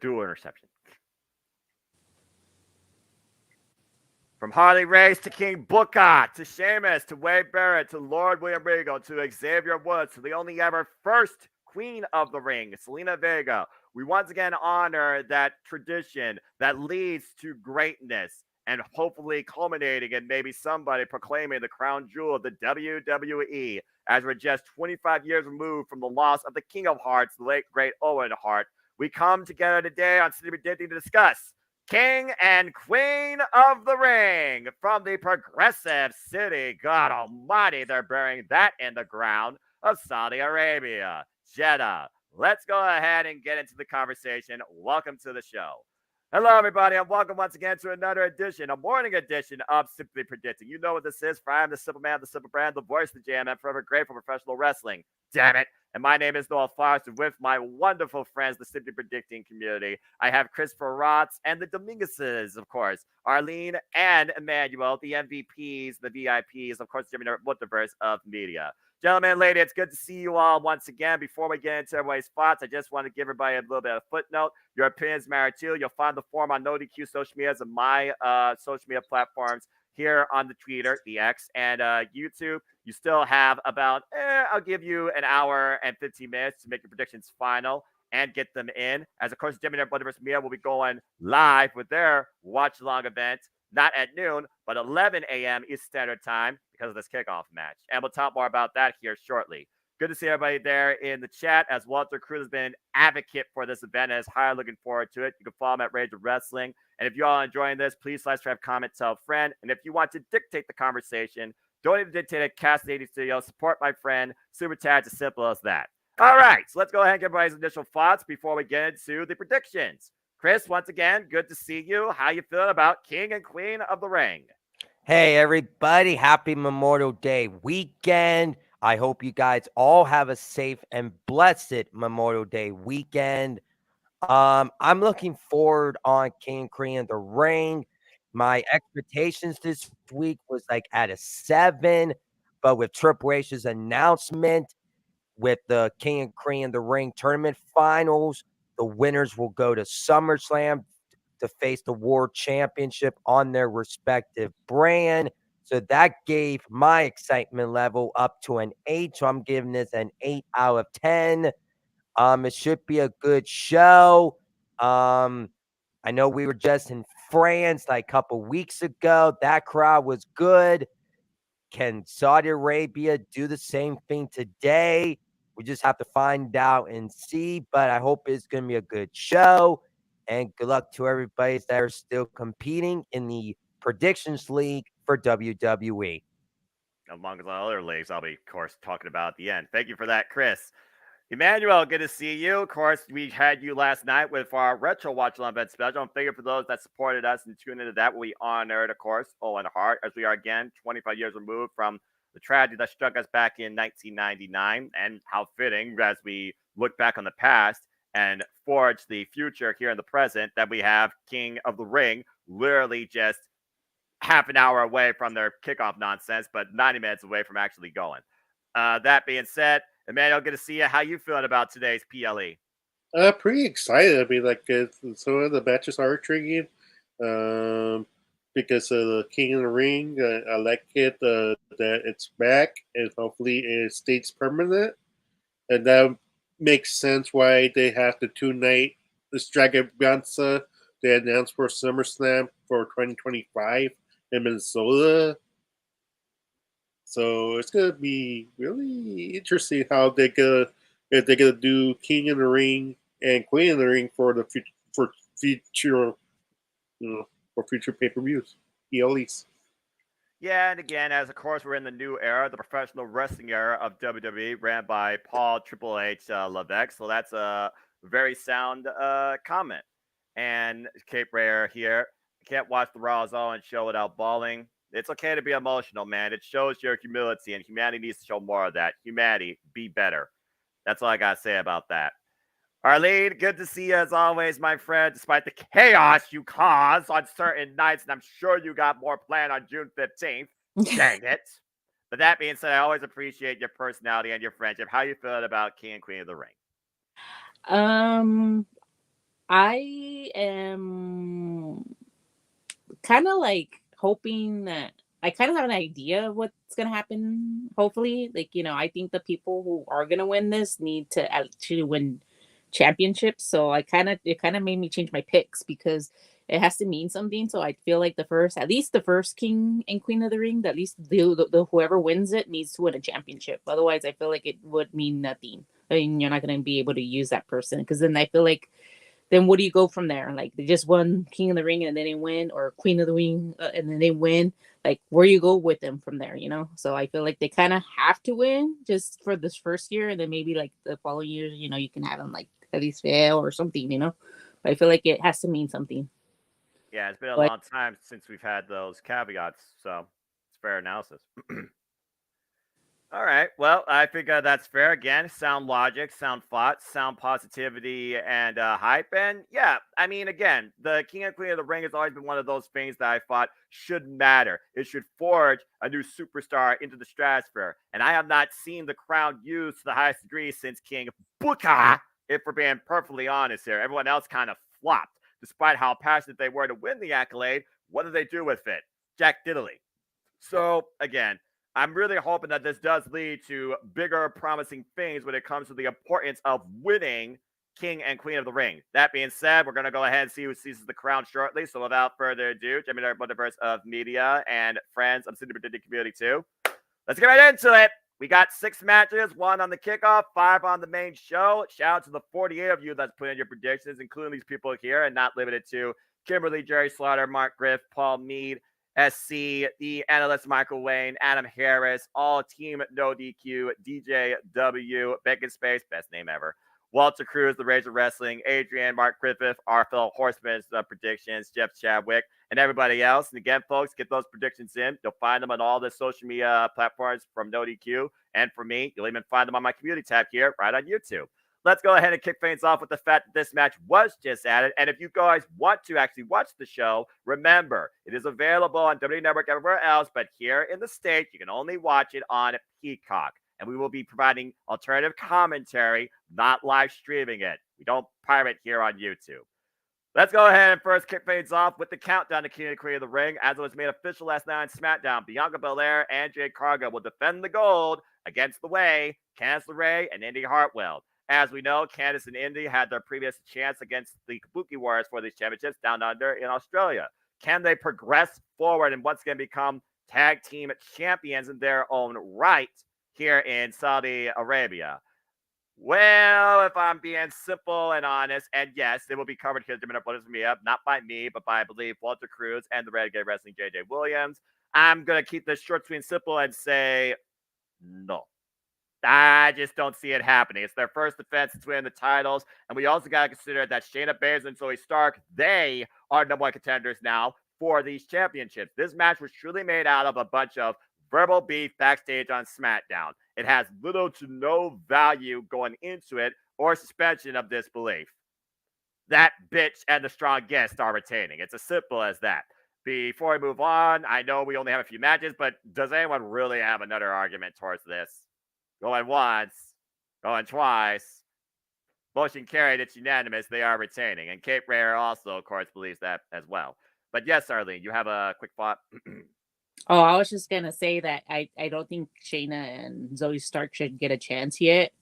dual interception. From Harley Race to King Booker to Sheamus to Wade Barrett to Lord William Regal to Xavier Woods to the only ever first Queen of the Ring, Selena Vega. We once again honor that tradition that leads to greatness and hopefully culminating in maybe somebody proclaiming the crown jewel of the WWE as we're just 25 years removed from the loss of the King of Hearts, the late great Owen Hart. We come together today on City Predicting to discuss King and Queen of the Ring from the progressive city. God almighty, they're burying that in the ground of Saudi Arabia, Jeddah. Let's go ahead and get into the conversation. Welcome to the show. Hello, everybody, and welcome once again to another edition, a morning edition of Simply Predicting. You know what this is, for I am the simple man, the simple brand, the voice of the jam, and forever grateful for professional wrestling. Damn it. And my name is Noah Foster with my wonderful friends, the Simply Predicting community. I have Christopher Rotz and the Dominguezes, of course, Arlene and Emmanuel, the MVPs, the VIPs, of course, the multiverse of media. Gentlemen, lady, it's good to see you all once again. Before we get into everybody's thoughts, I just want to give everybody a little bit of footnote. Your opinions matter too. You'll find the form on NoDQ social medias and my social media platforms here on the Twitter, the X, and YouTube. You still have about, I'll give you an hour and 15 minutes to make your predictions final and get them in. As of course, Jimmy and Brother vs. Mia will be going live with their watch along event, not at noon, but 11 a.m. Eastern Standard Time because of this kickoff match. And we'll talk more about that here shortly. Good to see everybody there in the chat, as Walter Cruz has been an advocate for this event and is highly looking forward to it. You can follow him at Rage of Wrestling. And if you all are enjoying this, please subscribe, comment, tell a friend. And if you want to dictate the conversation, don't even dictate it, Cast 80 Studios, support my friend, Super Chat, as simple as that. All right, so let's go ahead and get everybody's initial thoughts before we get into the predictions. Chris, once again, good to see you. How you feeling about King and Queen of the Ring? Hey, everybody. Happy Memorial Day weekend. I hope you guys all have a safe and blessed Memorial Day weekend. I'm looking forward on King and Queen of the Ring. My expectations this week was like at a 7, but with Triple H's announcement, with the King and Queen of the Ring tournament finals, the winners will go to SummerSlam to face the World Championship on their respective brand. So that gave my excitement level up to an 8. So I'm giving this an 8 out of 10. It should be a good show. I know we were just in France like a couple weeks ago. That crowd was good. Can Saudi Arabia do the same thing today? We just have to find out and see. But I hope it's going to be a good show. And good luck to everybody that are still competing in the Predictions League for WWE. Among the other leagues I'll be, of course, talking about at the end. Thank you for that, Chris. Emmanuel, good to see you. Of course, we had you last night with our Retro Watch Along event special. And thank you for those that supported us and tuned into that. We honored, of course, Owen Hart, as we are again 25 years removed from the tragedy that struck us back in 1999. And how fitting as we look back on the past and forge the future here in the present that we have King of the Ring literally just half an hour away from their kickoff nonsense, but 90 minutes away from actually going. That being said, Emmanuel, good to see you. How you feeling about today's PLE? Pretty excited. I mean, like, some of the matches are intriguing. Because of the King of the Ring, I like it that it's back and hopefully it stays permanent. And that makes sense why they have the 2-night extravaganza they announced for SummerSlam for 2025 in Minnesota. So it's gonna be really interesting how they gonna if they're gonna do King of the Ring and Queen of the Ring for the future for future pay-per-views, PLEs. Yeah, and again, as of course we're in the new era, the professional wrestling era of WWE, ran by Paul Triple H Levesque. So that's a very sound comment. And Cape Rare here, can't watch the Raw Owens show without bawling. It's okay to be emotional, man. It shows your humility, and humanity needs to show more of that. Humanity, be better. That's all I gotta say about that. Arlene, good to see you as always, my friend, despite the chaos you cause on certain nights, and I'm sure you got more planned on June 15th. Dang it. But that being said, I always appreciate your personality and your friendship. How you feeling about King and Queen of the Ring? Um, I am kind of like hoping that I kind of have an idea of what's gonna happen. Hopefully, like I think the people who are gonna win this need to actually win championships. So it kind of made me change my picks because it has to mean something. So I feel like at least the first King and Queen of the Ring, at least the whoever wins it needs to win a championship. Otherwise, I feel like it would mean nothing. I mean, you're not gonna be able to use that person because then I feel like then what do you go from there? Like they just won King of the Ring and then they win, or Queen of the Ring and then they win. Like where you go with them from there, So I feel like they kind of have to win just for this first year, and then maybe like the following years, you can have them like at least fail or something. But I feel like it has to mean something. Yeah, it's been a But long time since we've had those caveats, so it's fair analysis. All right. Well, I think that's fair. Again, sound logic, sound thought, sound positivity, and hype. And yeah, I mean, again, the King and Queen of the Ring has always been one of those things that I thought should matter. It should forge a new superstar into the stratosphere. And I have not seen the crown used to the highest degree since King Booker, if we're being perfectly honest here. Everyone else kind of flopped. Despite how passionate they were to win the accolade, what did they do with it? Jack Diddley. So, again, I'm really hoping that this does lead to bigger, promising things when it comes to the importance of winning King and Queen of the Ring. That being said, we're going to go ahead and see who seizes the crown shortly. So without further ado, Gemini Multiverse of Media and friends of City Predicting Community 2, let's get right into it. We got 6 matches, 1 on the kickoff, 5 on the main show. Shout out to the 48 of you that's put in your predictions, including these people here, and not limited to Kimberly, Jerry Slaughter, Mark Griff, Paul Mead, SC, the analyst Michael Wayne, Adam Harris, all team No DQ, DJ W, Bacon Space, best name ever, Walter Cruz, the Rage of Wrestling, Adrian, Mark Griffith, our fellow Horsemen's predictions, Jeff Chadwick, and everybody else. And again, folks, get those predictions in. You'll find them on all the social media platforms from No DQ. And for me, you'll even find them on my community tab here right on YouTube. Let's go ahead and kick things off with the fact that this match was just added. And if you guys want to actually watch the show, remember, it is available on WWE Network everywhere else, but here in the States, you can only watch it on Peacock. And we will be providing alternative commentary, not live streaming it. We don't pirate here on YouTube. Let's go ahead and first kick things off with the countdown to King and Queen of the Ring. As it was made official last night on SmackDown, Bianca Belair and Jade Cargill will defend the gold against The Way, Candice LeRae, and Indy Hartwell. As we know, Candice and Indy had their previous chance against the Kabuki Warriors for these championships down under in Australia. Can they progress forward and once again become tag team champions in their own right here in Saudi Arabia? Well, if I'm being simple and honest, and yes, it will be covered here at not by me, but by, I believe, Walter Cruz and the Renegade Wrestling JJ Williams. I'm going to keep this short, sweet, and simple and say no. I just don't see it happening. It's their first defense to win the titles. And we also got to consider that Shayna Baszler and Zoe Stark, they are number 1 contenders now for these championships. This match was truly made out of a bunch of verbal beef backstage on SmackDown. It has little to no value going into it or suspension of disbelief. That bitch and the strong guest are retaining. It's as simple as that. Before we move on, I know we only have a few matches, but does anyone really have another argument towards this? Going once, going twice. Motion carried, it's unanimous. They are retaining. And Kate Rare also, of course, believes that as well. But yes, Arlene, you have a quick thought? Oh, I was just gonna say that I don't think Shayna and Zoe Stark should get a chance yet.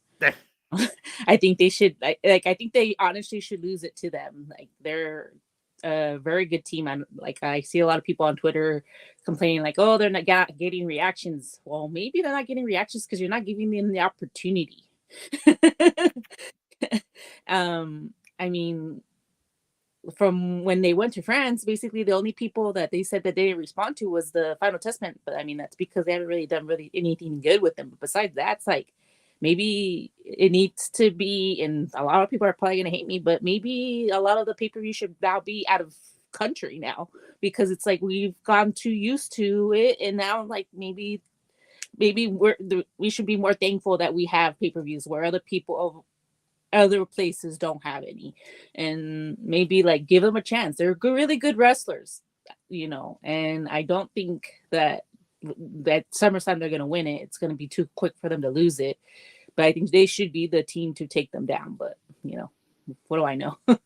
I think they should I think they honestly should lose it to them. Like they're a very good team. I see a lot of people on Twitter complaining like, oh, they're not getting reactions. Well, maybe they're not getting reactions because you're not giving them the opportunity. I mean, from when they went to France, basically the only people that they said that they didn't respond to was the Final Testament. But I mean, that's because they haven't really done anything good with them. But besides that, it's like maybe it needs to be, and a lot of people are probably going to hate me, but maybe a lot of the pay-per-view should now be out of country now, because it's like we've gone too used to it, and now like maybe we should be more thankful that we have pay-per-views where other places don't have any, and maybe like give them a chance. They're really good wrestlers, and I don't think that SummerSlam they're going to win it. It's going to be too quick for them to lose it. But I think they should be the team to take them down. But what do I know? I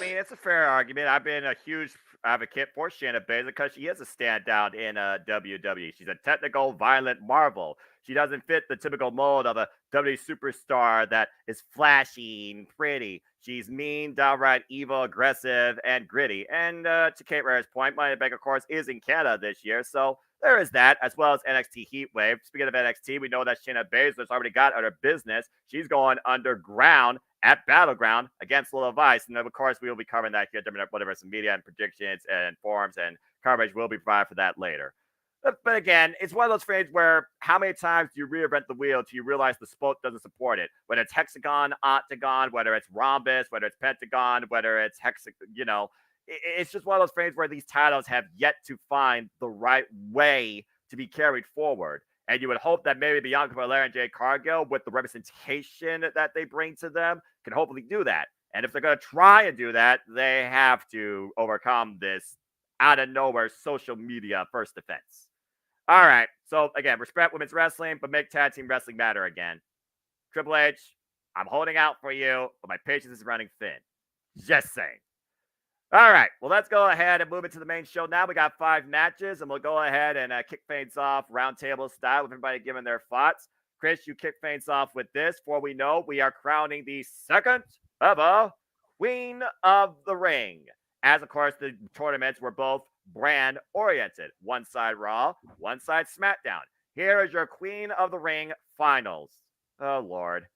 mean, it's a fair argument. I've been a huge advocate for Shayna Baszler because she is a standout in WWE. She's a technical, violent marvel. She doesn't fit the typical mold of a WWE superstar that is flashy and pretty. She's mean, downright evil, aggressive, and gritty. And to Kate Rare's point, Money in the Bank, of course, is in Canada this year, so there is that, as well as NXT Heatwave. Speaking of NXT, we know that Shayna Baszler's already got other business. She's going underground at Battleground against Little Vice. And of course, we will be covering that here during whatever some media and predictions and forums and coverage will be provided for that later. But again, it's one of those things where how many times do you reinvent the wheel till you realize the sport doesn't support it? Whether it's hexagon, octagon, whether it's rhombus, whether it's pentagon, whether it's it's just one of those things where these titles have yet to find the right way to be carried forward. And you would hope that maybe Bianca Belair and Jade Cargill, with the representation that they bring to them, can hopefully do that. And if they're going to try and do that, they have to overcome this out of nowhere social media first defense. All right. So again, respect women's wrestling, but make tag team wrestling matter again. Triple H, I'm holding out for you, but my patience is running thin. Just saying. All right, well, let's go ahead and move into the main show now. We got 5 matches, and we'll go ahead and kick things off roundtable style with everybody giving their thoughts. Chris, you kick things off with this. For we know, we are crowning the second ever Queen of the Ring. As, of course, the tournaments were both brand-oriented. One side Raw, one side SmackDown. Here is your Queen of the Ring finals. Oh, Lord.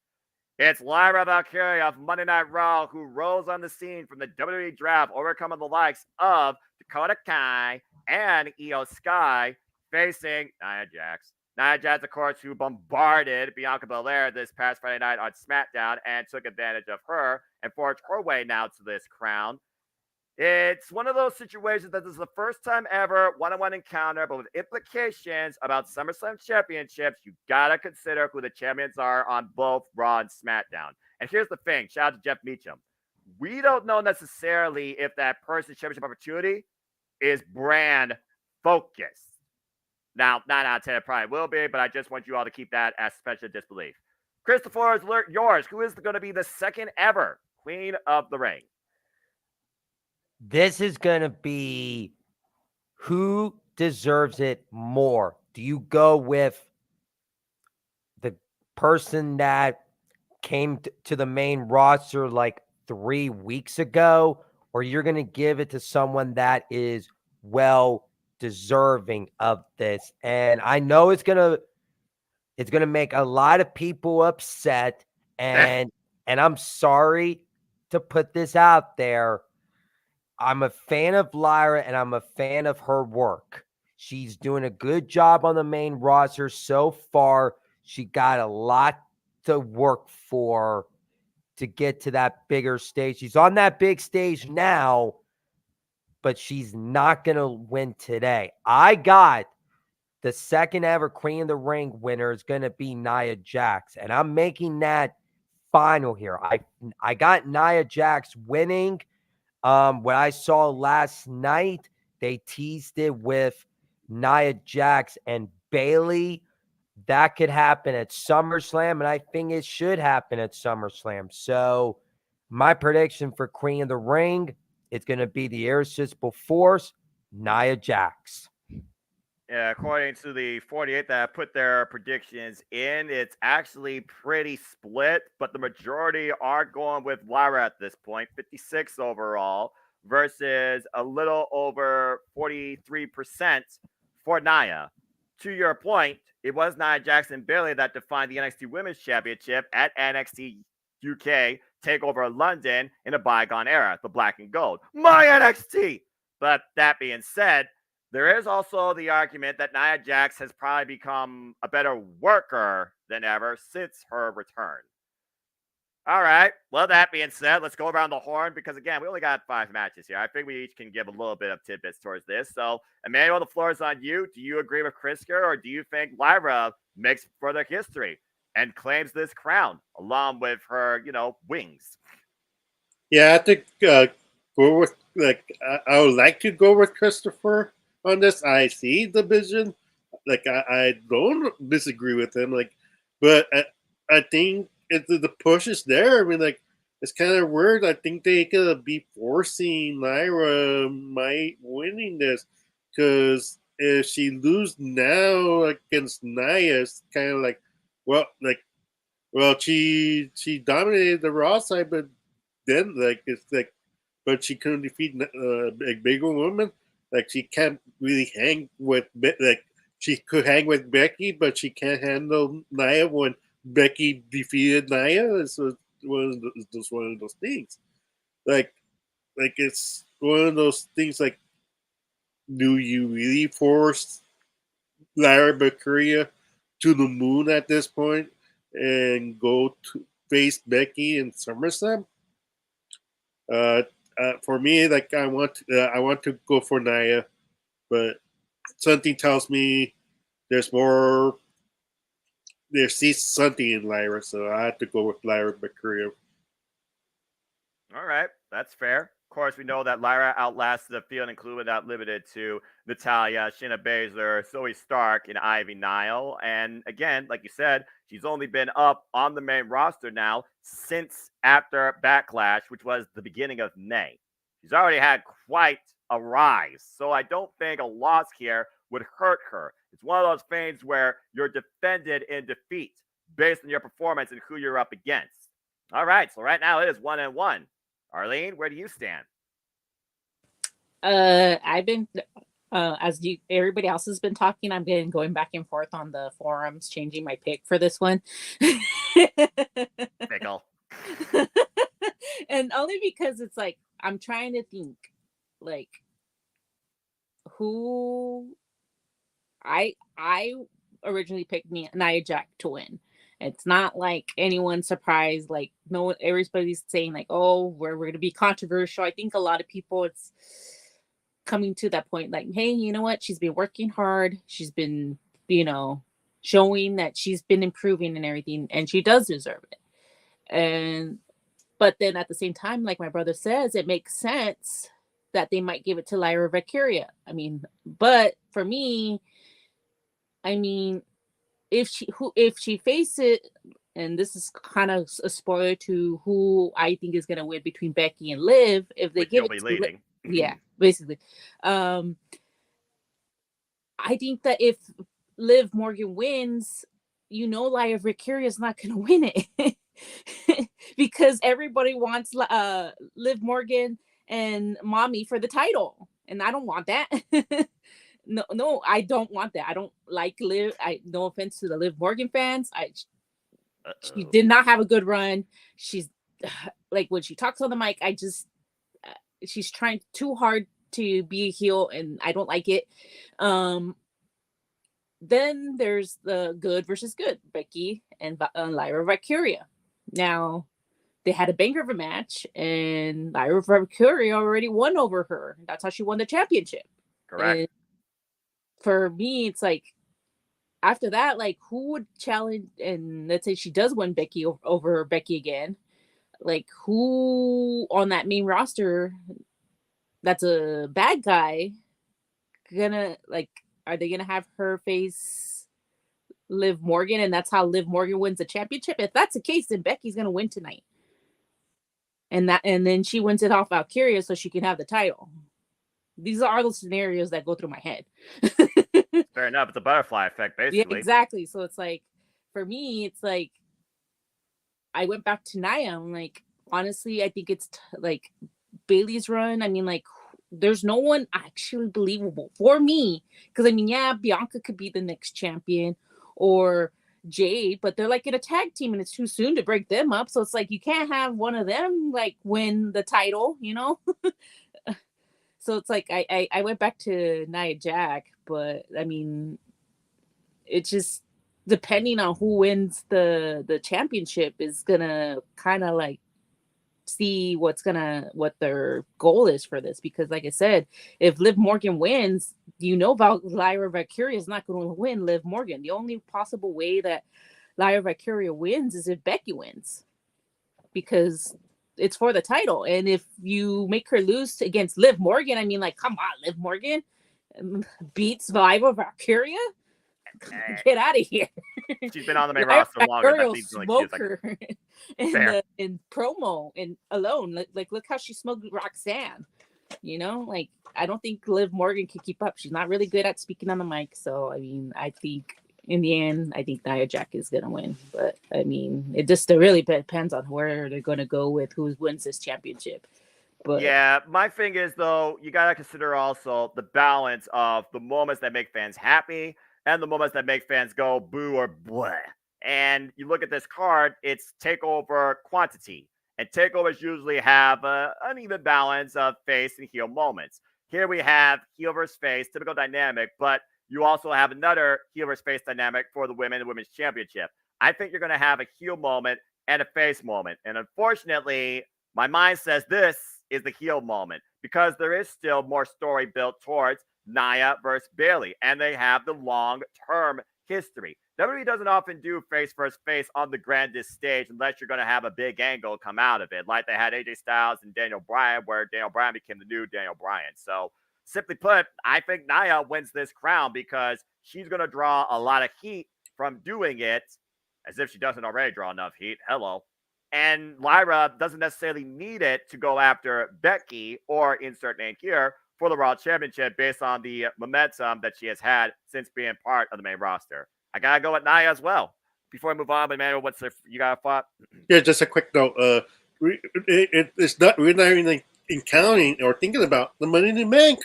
It's Lyra Valkyria of Monday Night Raw who rose on the scene from the WWE draft, overcoming the likes of Dakota Kai and Io Sky, facing Nia Jax. Nia Jax, of course, who bombarded Bianca Belair this past Friday night on SmackDown and took advantage of her and forged her way now to this crown. It's one of those situations that this is the first time ever one-on-one encounter, but with implications about SummerSlam championships, you gotta consider who the champions are on both Raw and SmackDown. And here's the thing, shout out to Jeff Meacham. We don't know necessarily if that person's championship opportunity is brand focused. Now, 9 out of 10 it probably will be, but I just want you all to keep that as special disbelief. Christopher, is yours. Who is going to be the second ever Queen of the Ring? This is going to be who deserves it more. Do you go with the person that came to the main roster like 3 weeks ago, or you're going to give it to someone that is well deserving of this? And I know it's going to make a lot of people upset, and I'm sorry to put this out there. I'm a fan of Lyra, and I'm a fan of her work. She's doing a good job on the main roster so far. She got a lot to work for to get to that bigger stage. She's on that big stage now, but she's not going to win today. I got the second ever Queen of the Ring winner is going to be Nia Jax, and I'm making that final here. I got Nia Jax winning. What I saw last night, they teased it with Nia Jax and Bayley. That could happen at SummerSlam, and I think it should happen at SummerSlam. So my prediction for Queen of the Ring, it's going to be the Irresistible Force, Nia Jax. Yeah, according to the 48 that put their predictions in, it's actually pretty split, but the majority are going with Lyra at this point, 56 overall, versus a little over 43% for Nia. To your point, it was Nia Jax and Bayley that defined the NXT Women's Championship at NXT UK TakeOver London in a bygone era, the black and gold. My NXT! But that being said, there is also the argument that Nia Jax has probably become a better worker than ever since her return. All right. Well, that being said, let's go around the horn because, again, we only got 5 matches here. I think we each can give a little bit of tidbits towards this. So, Emmanuel, the floor is on you. Do you agree with Chris here, or do you think Lyra makes further history and claims this crown along with her, wings? Yeah, I think go with I would like to go with Christopher on this. I see the vision. I don't disagree with him. But I think the push is there. I mean, it's kind of weird. I think they could be forcing Lyra might winning this because if she lose now against Nia, it's kind of like, well, she dominated the Raw side, but then it's like, but she couldn't defeat a bigger woman. Like she can't really hang with like she could hang with Becky, but she can't handle Nia when Becky defeated Nia. So one of those things. Like it's one of those things. Like, do you really force Lara Bakuria to the moon at this point and go to face Becky in SummerSlam? For me, like I want to go for Nia, but something tells me there's more. There's something in Lyra, so I have to go with Lyra Bakuria. All right, that's fair. Of course, we know that Lyra outlasted the field, including not limited to Natalya, Shayna Baszler, Zoe Stark, and Ivy Nile. And again, like you said, she's only been up on the main roster now since after Backlash, which was the beginning of May. She's already had quite a rise. So I don't think a loss here would hurt her. It's one of those things where you're defended in defeat based on your performance and who you're up against. All right, so right now it is 1-1. Arlene, where do you stand? I've been everybody else has been talking, I've been going back and forth on the forums, changing my pick for this one. Pickle. And only because it's like I'm trying to think like who I originally picked Nia Jax to win. It's not like anyone's surprised. Like no, everybody's saying like, "Oh, we're going to be controversial." I think a lot of people it's coming to that point. Like, hey, you know what? She's been working hard. She's been, showing that she's been improving and everything, and she does deserve it. But then at the same time, like my brother says, it makes sense that they might give it to Lyra Valkyria. I mean, but for me, if she faces, and this is kind of a spoiler to who I think is going to win between Becky and Liv, if they give it to leading. Yeah, basically. I think that if Liv Morgan wins, Lyra Valkyria is not going to win it because everybody wants Liv Morgan and Mommy for the title, and I don't want that. No, I don't want that. I don't like Liv. No offense to the Liv Morgan fans. She did not have a good run. She's like when she talks on the mic, she's trying too hard to be a heel, and I don't like it. Then there's the good versus good, Becky and Lyra Valkyria. Now, they had a banger of a match, and Lyra Valkyria already won over her. That's how she won the championship. Correct. And for me, it's like, after that, like, who would challenge, and let's say she does win Becky over Becky again, like, who on that main roster that's a bad guy are they gonna have her face Liv Morgan, and that's how Liv Morgan wins the championship? If that's the case, then Becky's gonna win tonight, and then she wins it off Valkyria so she can have the title. These are the scenarios that go through my head. Fair enough. It's a butterfly effect, basically. Yeah, exactly. So it's like, for me, it's like I went back to Nia. I'm like, honestly, I think it's like Bailey's run. I mean, like, there's no one actually believable for me. Because, I mean, yeah, Bianca could be the next champion or Jade, but they're like in a tag team and it's too soon to break them up. So it's like, you can't have one of them like win the title, So it's like, I went back to Nia Jax, but I mean, it's just depending on who wins the championship is gonna kind of like see what their goal is for this, because like I said, if Liv Morgan wins, Lyra Valkyria is not going to win Liv Morgan. The only possible way that Lyra Valkyria wins is if Becky wins, because it's for the title. And if you make her lose against Liv Morgan, I mean, like, come on, Liv Morgan beats Lyra Valkyria. Get out of here. She's been on the main Lyra roster longer. That Valkyrie seems like smoke she's her fair. in promo and alone. Like look how she smoked Roxanne. You know, like I don't think Liv Morgan can keep up. She's not really good at speaking on the mic. So I mean, I think in the end, I think Nia Jax is gonna win. But I mean, it just really depends on where they're gonna go with who wins this championship. But Yeah, my thing is though, you gotta consider also the balance of the moments that make fans happy and the moments that make fans go boo or bleh. And you look at this card, it's takeover quantity. And takeovers usually have an uneven balance of face and heel moments. Here we have heel versus face, typical dynamic, but you also have another heel versus face dynamic for the women and women's championship. I think you're going to have a heel moment and a face moment. And unfortunately, my mind says this is the heel moment because there is still more story built towards Nia versus Bayley, and they have the long-term history. WWE doesn't often do face versus face on the grandest stage unless you're going to have a big angle come out of it, like they had AJ Styles and Daniel Bryan, where Daniel Bryan became the new Daniel Bryan. So, simply put, I think Nia wins this crown because she's going to draw a lot of heat from doing it, as if she doesn't already draw enough heat. Hello. And Lyra doesn't necessarily need it to go after Becky or insert name here for the Raw Championship based on the momentum that she has had since being part of the main roster. I gotta go with Nia as well. Before I move on, Emmanuel, you got a thought? Yeah, just a quick note. It's not we're not even counting or thinking about the Money in the Bank.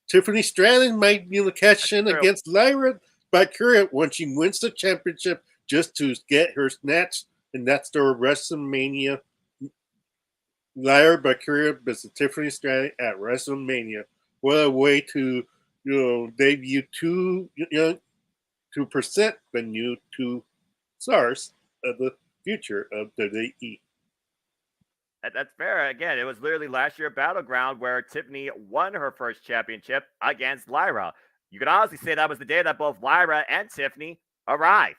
Tiffany Stratton might be able to cash in against Lyra Valkyria when she wins the championship just to get her snatch, and that's the WrestleMania. Lyra Valkyria versus Tiffany Stratton at WrestleMania. What a way to debut to present the new two stars of the future of WWE. That's fair. Again, it was literally last year Battleground where Tiffany won her first championship against Lyra. You could honestly say that was the day that both Lyra and Tiffany arrived.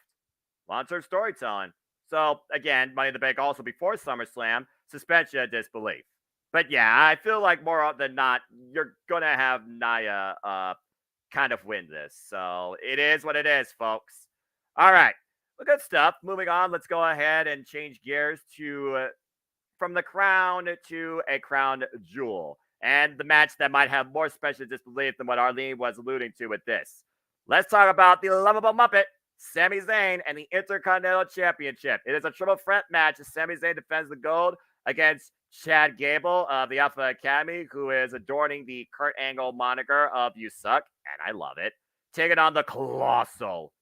Long-term storytelling. So, again, Money in the Bank also before SummerSlam, suspension of disbelief. But yeah, I feel like more than not, you're going to have Nia kind of win this. So, it is what it is, folks. All right. Well, good stuff. Moving on, let's go ahead and change gears to from the crown to a crown jewel. And the match that might have more special disbelief than what Arlene was alluding to with this. Let's talk about the lovable Muppet, Sami Zayn, and the Intercontinental Championship. It is a triple threat match as Sami Zayn defends the gold against Chad Gable of the Alpha Academy, who is adorning the Kurt Angle moniker of You Suck, and I love it. Taking on the Colossal.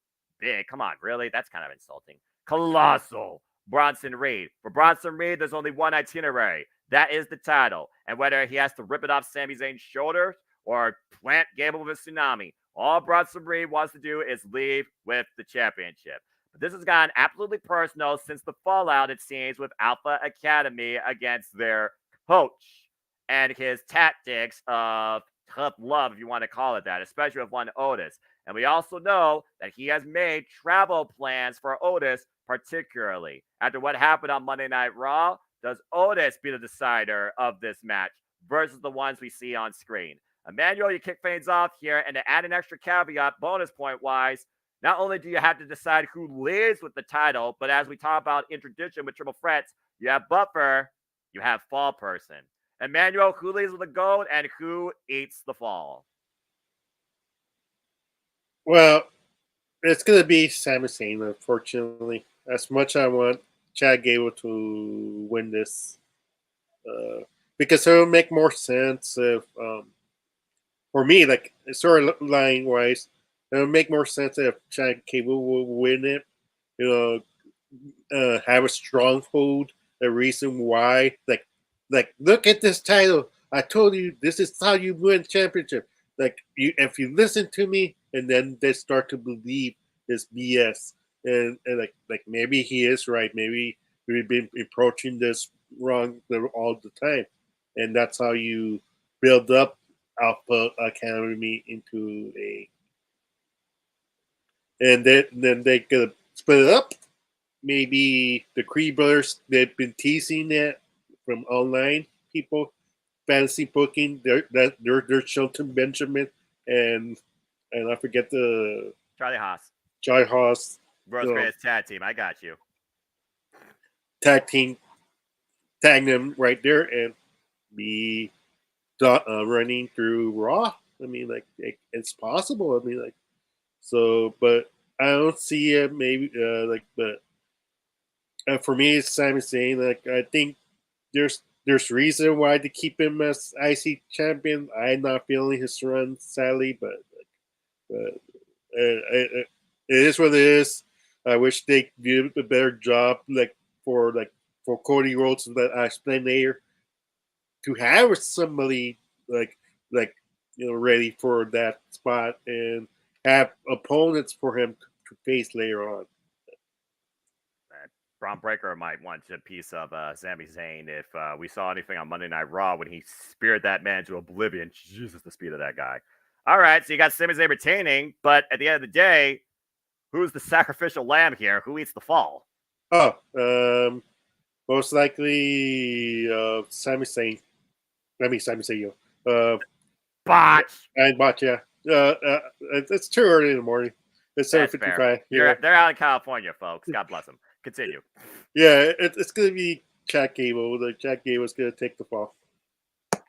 Big, come on, really? That's kind of insulting. Colossal Bronson Reed. For Bronson Reed, there's only one itinerary. That is the title. And whether he has to rip it off Sami Zayn's shoulders or plant Gable with a tsunami, all Bronson Reed wants to do is leave with the championship. But this has gotten absolutely personal since the fallout, it seems, with Alpha Academy against their coach and his tactics of tough love, if you want to call it that, especially with one Otis. And we also know that he has made travel plans for Otis, particularly after what happened on Monday Night Raw. Does Otis be the decider of this match versus the ones we see on screen? Emmanuel, you kick things off here, and to add an extra caveat, bonus point wise, not only do you have to decide who leads with the title, but as we talk about in tradition with triple threats, you have Buffer, you have Fall Person. Emmanuel, who leads with the gold and who eats the fall? Well, it's going to be Sami Zayn, unfortunately. As much I want Chad Gable to win this, because it would make more sense if, for me, like storyline wise, it would make more sense if Chad Gable will win it. Have a stronghold, a reason why. Like look at this title. I told you this is how you win championship. Like if you listen to me, and then they start to believe this BS, and like maybe he is right. Maybe we've been approaching this wrong all the time, and that's how you build up Alpha Academy into a, and then they could split it up. Maybe the Creed brothers, they've been teasing it from online people, fantasy booking. They're Shelton Benjamin and I forget the Charlie Haas. Charlie Haas, World's greatest tag team. I got you. Tag team, tag them right there and be running through Raw. I mean, like it's possible. I mean, like so, but I don't see it. Maybe but for me, it's Sami Zayn. Like I think there's reason why to keep him as IC champion. I'm not feeling his run, sadly, but it is what it is. I wish they did a better job, for Cody Rhodes that I explained later, to have somebody like ready for that spot and have opponents for him to face later on. Braun Breaker might want a piece of Sami Zayn if we saw anything on Monday Night Raw when he speared that man to oblivion. Jesus, the speed of that guy. All right, so you got Sami Zayn retaining, but at the end of the day, who's the sacrificial lamb here? Who eats the fall? Oh, most likely Sami Zayn. I mean, Sami Zayn. Botch. And Botch, yeah. It's too early in the morning. It's 7:55. Yeah. They're out in California, folks. God bless them. Continue. Yeah, it's going to be Chad Gable. Chad Gable's going to take the fall.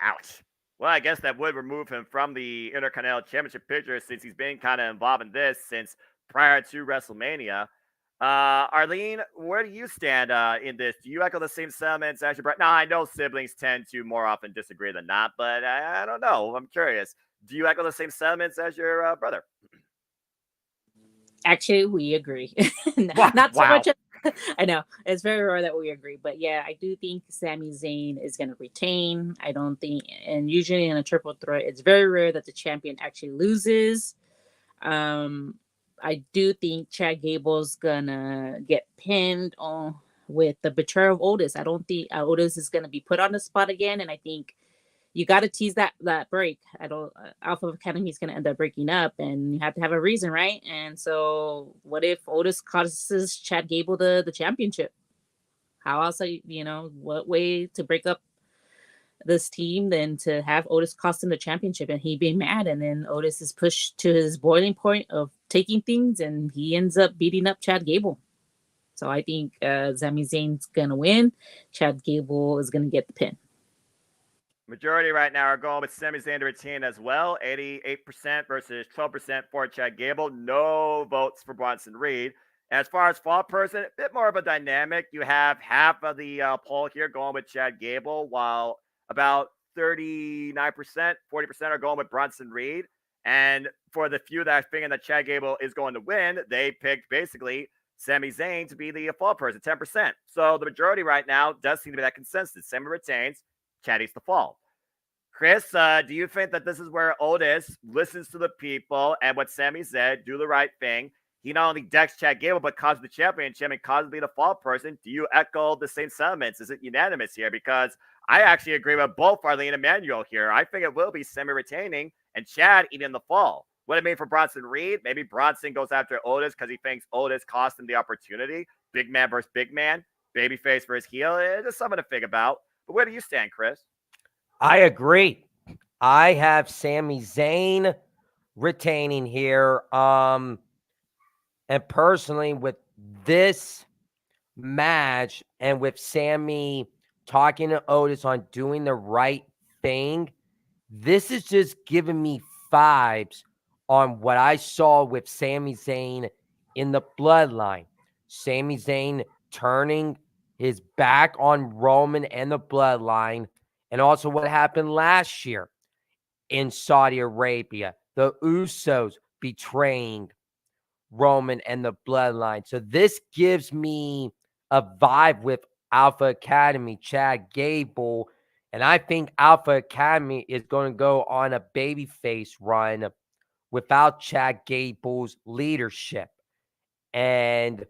Ouch. Well, I guess that would remove him from the Intercontinental Championship picture since he's been kind of involved in this since prior to WrestleMania. Arlene, where do you stand in this? Do you echo the same sentiments as your brother? Now, I know siblings tend to more often disagree than not, but I don't know. I'm curious. Do you echo the same sentiments as your brother? Actually, we agree. Not so much. I know it's very rare that we agree, but yeah, I do think Sami Zayn is going to retain. I don't think, and usually in a triple threat, it's very rare that the champion actually loses. I do think Chad Gable's gonna get pinned on with the betrayal of Otis. I don't think Otis is gonna be put on the spot again, and I think you got to tease that break. I don't. Alpha Academy is gonna end up breaking up, and you have to have a reason, right? And so, what if Otis causes Chad Gable the championship? How else? What way to break up this team than to have Otis cost him the championship and he being mad, and then Otis is pushed to his boiling point of taking things, and he ends up beating up Chad Gable. So I think Sami Zayn's gonna win. Chad Gable is gonna get the pin. Majority right now are going with Sami Zayn to retain as well. 88% versus 12% for Chad Gable. No votes for Bronson Reed. As far as fall person, a bit more of a dynamic. You have half of the poll here going with Chad Gable, while about 39%, 40% are going with Bronson Reed. And for the few that are thinking that Chad Gable is going to win, they picked basically Sami Zayn to be the fall person, 10%. So the majority right now does seem to be that consensus. Sami retains, Chad eats the fall. Chris, do you think that this is where Otis listens to the people and what Sami said, do the right thing? He not only decks Chad Gable, but causes the championship and causes to be the fall person. Do you echo the same sentiments? Is it unanimous here? Because I actually agree with both Arlene and Manuel here. I think it will be Sami retaining and Chad eating the fall. What it mean for Bronson Reed? Maybe Bronson goes after Otis because he thinks Otis cost him the opportunity. Big man versus big man. Babyface versus heel. It's just something to think about. But where do you stand, Chris? I agree. I have Sami Zayn retaining here. And personally, with this match and with Sami talking to Otis on doing the right thing, this is just giving me vibes on what I saw with Sami Zayn in the Bloodline. Sami Zayn turning his back on Roman and the Bloodline, and also what happened last year in Saudi Arabia, the Usos betraying Roman and the Bloodline. So this gives me a vibe with Alpha Academy, Chad Gable, and I think Alpha Academy is going to go on a babyface run without Chad Gable's leadership. And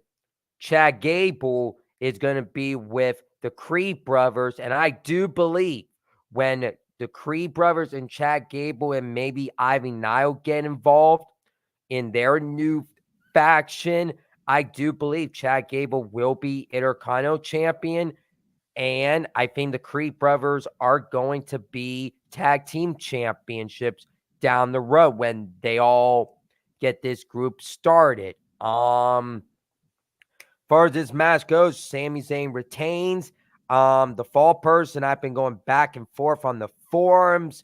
Chad Gable is going to be with the Creed brothers, and I do believe when the Creed brothers and Chad Gable and maybe Ivy Nile get involved in their new faction, I do believe Chad Gable will be Intercontinental Champion, and I think the Creed brothers are going to be tag team championships down the road when they all get this group started. Far as this match goes, Sami Zayn retains. The fall person, I've been going back and forth on the forums.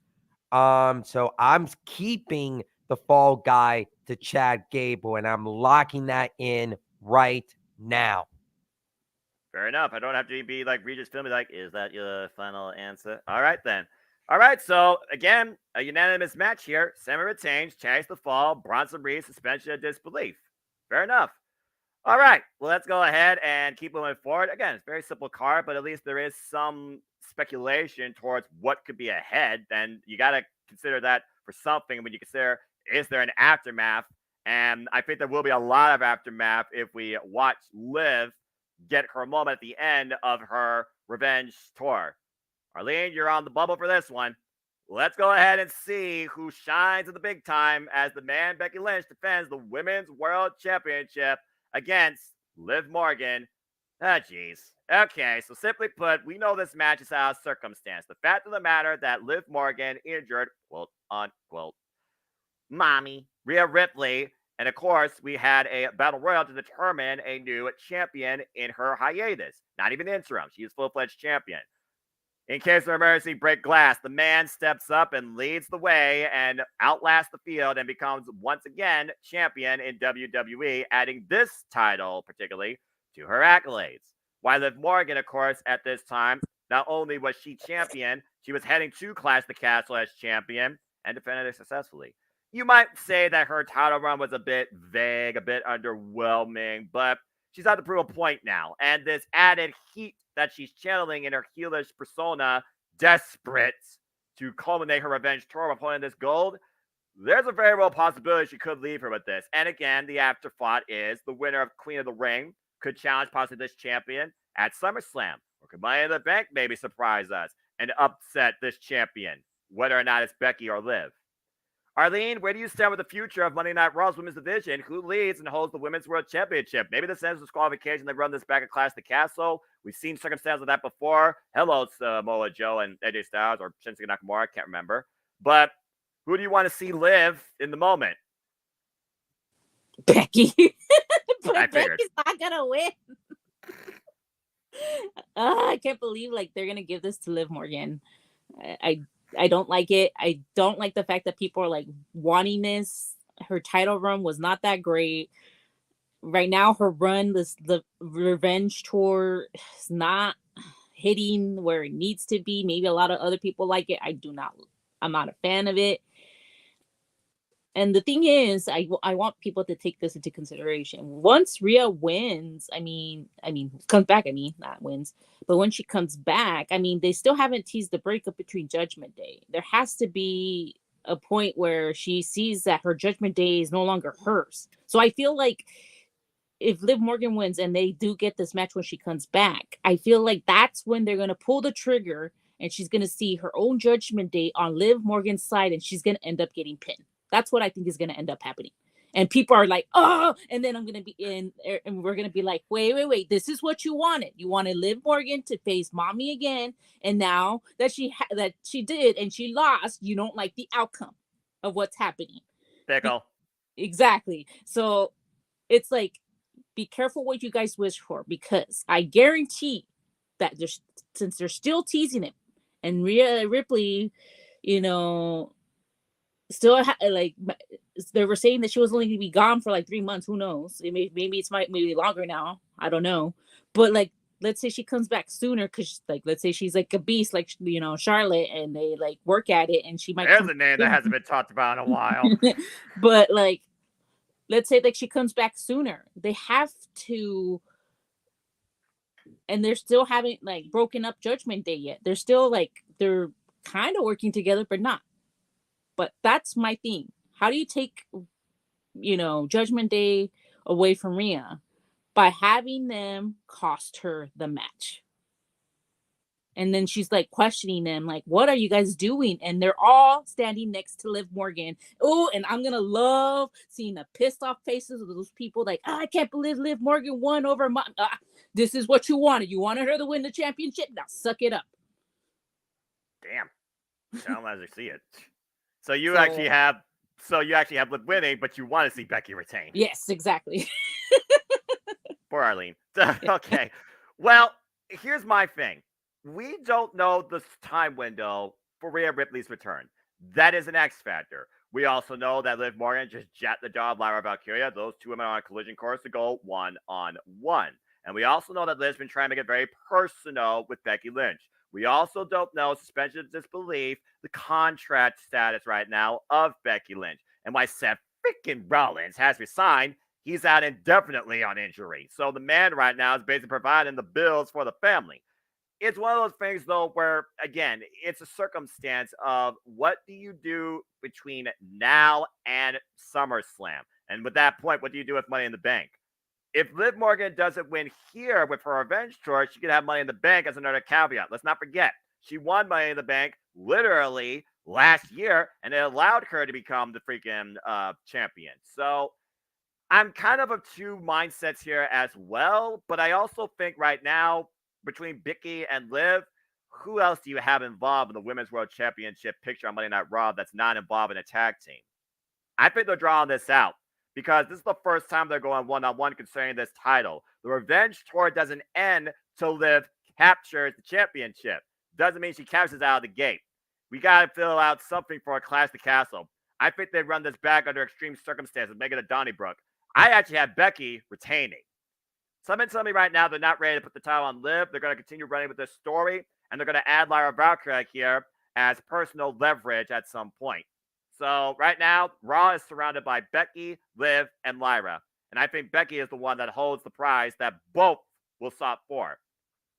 So I'm keeping the fall guy to Chad Gable, and I'm locking that in right now. Fair enough. I don't have to be like Regis Philby, like, is that your final answer? All right, then. All right, so again, a unanimous match here. Sami retains, Chase the fall, Bronson Reed, suspension of disbelief. Fair enough. All right, well, let's go ahead and keep moving forward. Again, it's a very simple card, but at least there is some speculation towards what could be ahead. Then you got to consider that for something when you consider, is there an aftermath? And I think there will be a lot of aftermath if we watch Liv get her moment at the end of her revenge tour. Arlene, you're on the bubble for this one. Let's go ahead and see who shines in the big time as the man Becky Lynch defends the Women's World Championship against Liv Morgan. Ah, jeez. Okay, so simply put, we know this match is out of circumstance. The fact of the matter that Liv Morgan injured, quote unquote, mommy, Rhea Ripley, and of course, we had a battle royal to determine a new champion in her hiatus. Not even interim. She is full-fledged champion. In case of emergency, break glass. The man steps up and leads the way and outlasts the field and becomes once again champion in WWE, adding this title particularly to her accolades. While Liv Morgan, of course, at this time, not only was she champion, she was heading to Clash the Castle as champion and defended it successfully. You might say that her title run was a bit vague, a bit underwhelming, but she's at the prove a point now. And this added heat that she's channeling in her heelish persona, desperate to culminate her revenge tour of holding this gold, there's a very real possibility she could leave her with this. And again, the afterthought is the winner of Queen of the Ring could challenge possibly this champion at SummerSlam, or could Money in the Bank maybe surprise us and upset this champion, whether or not it's Becky or Liv. Arlene, where do you stand with the future of Monday Night Raw's Women's Division? Who leads and holds the Women's World Championship? Maybe this ends disqualification. They run this back at Clash the Castle. We've seen circumstances of that before. Hello, Samoa Joe and AJ Styles, or Shinsuke Nakamura. I can't remember. But who do you want to see live in the moment? Becky. But I figured. Becky's not gonna win. I can't believe like they're gonna give this to Liv Morgan. I don't like it. I don't like the fact that people are like wanting this. Her title run was not that great. Right now, her run, the revenge tour is not hitting where it needs to be. Maybe a lot of other people like it. I'm not a fan of it. And the thing is, I want people to take this into consideration. Once Rhea wins, comes back, not wins, but when she comes back, they still haven't teased the breakup between Judgment Day. There has to be a point where she sees that her Judgment Day is no longer hers. So I feel like if Liv Morgan wins and they do get this match when she comes back, I feel like that's when they're going to pull the trigger and she's going to see her own Judgment Day on Liv Morgan's side and she's going to end up getting pinned. That's what I think is going to end up happening. And people are like, oh, and then I'm going to be in, and we're going to be like, wait. This is what you wanted. You wanted Liv Morgan to face mommy again. And now that she did and she lost, you don't like the outcome of what's happening. Pickle. Exactly. So it's like, be careful what you guys wish for, because I guarantee that since they're still teasing him and Rhea Ripley, still they were saying that she was only going to be gone for like 3 months. Who knows? Maybe it's maybe longer now. I don't know. But like, let's say she comes back sooner, because like, let's say she's like a beast, like Charlotte, and they like work at it, and she might. There's a name that hasn't been talked about in a while. But like, let's say like she comes back sooner. They have to. And they're still haven't like broken up Judgment Day yet. They're still like, they're kind of working together, but not. But that's my thing. How do you take, Judgment Day away from Rhea? By having them cost her the match. And then she's like questioning them, like, what are you guys doing? And they're all standing next to Liv Morgan. Oh, and I'm going to love seeing the pissed off faces of those people like, I can't believe Liv Morgan won over this is what you wanted. You wanted her to win the championship? Now suck it up. Damn. Tell them as I see it. So you actually have So you actually have Liv winning, but you want to see Becky retain. Yes, exactly. Poor Arlene. Okay. Well, here's my thing. We don't know the time window for Rhea Ripley's return. That is an X factor. We also know that Liv Morgan just jacked the jaw of Lyra Valkyria. Those two women are on a collision course to go 1-on-1. And we also know that Liv's been trying to make it very personal with Becky Lynch. We also don't know, suspension of disbelief, the contract status right now of Becky Lynch. And why Seth freaking Rollins has resigned, he's out indefinitely on injury. So the man right now is basically providing the bills for the family. It's one of those things, though, where, again, it's a circumstance of what do you do between now and SummerSlam? And with that point, what do you do with Money in the Bank? If Liv Morgan doesn't win here with her revenge tour, she could have Money in the Bank as another caveat. Let's not forget, she won Money in the Bank literally last year, and it allowed her to become the freaking champion. So I'm kind of two mindsets here as well, but I also think right now, between Becky and Liv, who else do you have involved in the Women's World Championship picture on Monday Night Raw that's not involved in a tag team? I think they're drawing this out because this is the first time they're going one-on-one concerning this title. The Revenge Tour doesn't end till Liv captures the championship. Doesn't mean she captures out of the gate. We got to fill out something for a Clash of the Castle. I think they run this back under extreme circumstances, make it a Donnybrook. I actually have Becky retaining. Someone tell me right now they're not ready to put the title on Liv. They're going to continue running with this story, and they're going to add Lyra Valkyria here as personal leverage at some point. So right now, Raw is surrounded by Becky, Liv, and Lyra. And I think Becky is the one that holds the prize that both will sought for.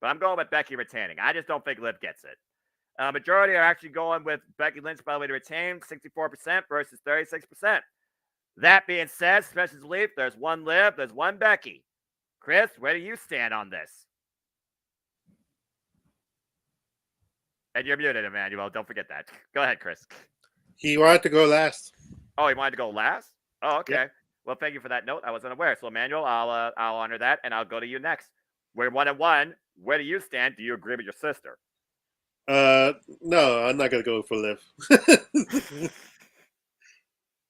But I'm going with Becky retaining. I just don't think Liv gets it. Majority are actually going with Becky Lynch, by the way, to retain, 64% versus 36%. That being said, suspension belief, there's one Liv, there's one Becky. Chris, where do you stand on this? And you're muted, Emmanuel. Don't forget that. Go ahead, Chris. He wanted to go last. Oh, he wanted to go last? Oh, okay. Yep. Well, thank you for that note. I wasn't aware. So, Emmanuel, I'll honor that, and I'll go to you next. We're 1-1. Where do you stand? Do you agree with your sister? No, I'm not gonna go for Liv.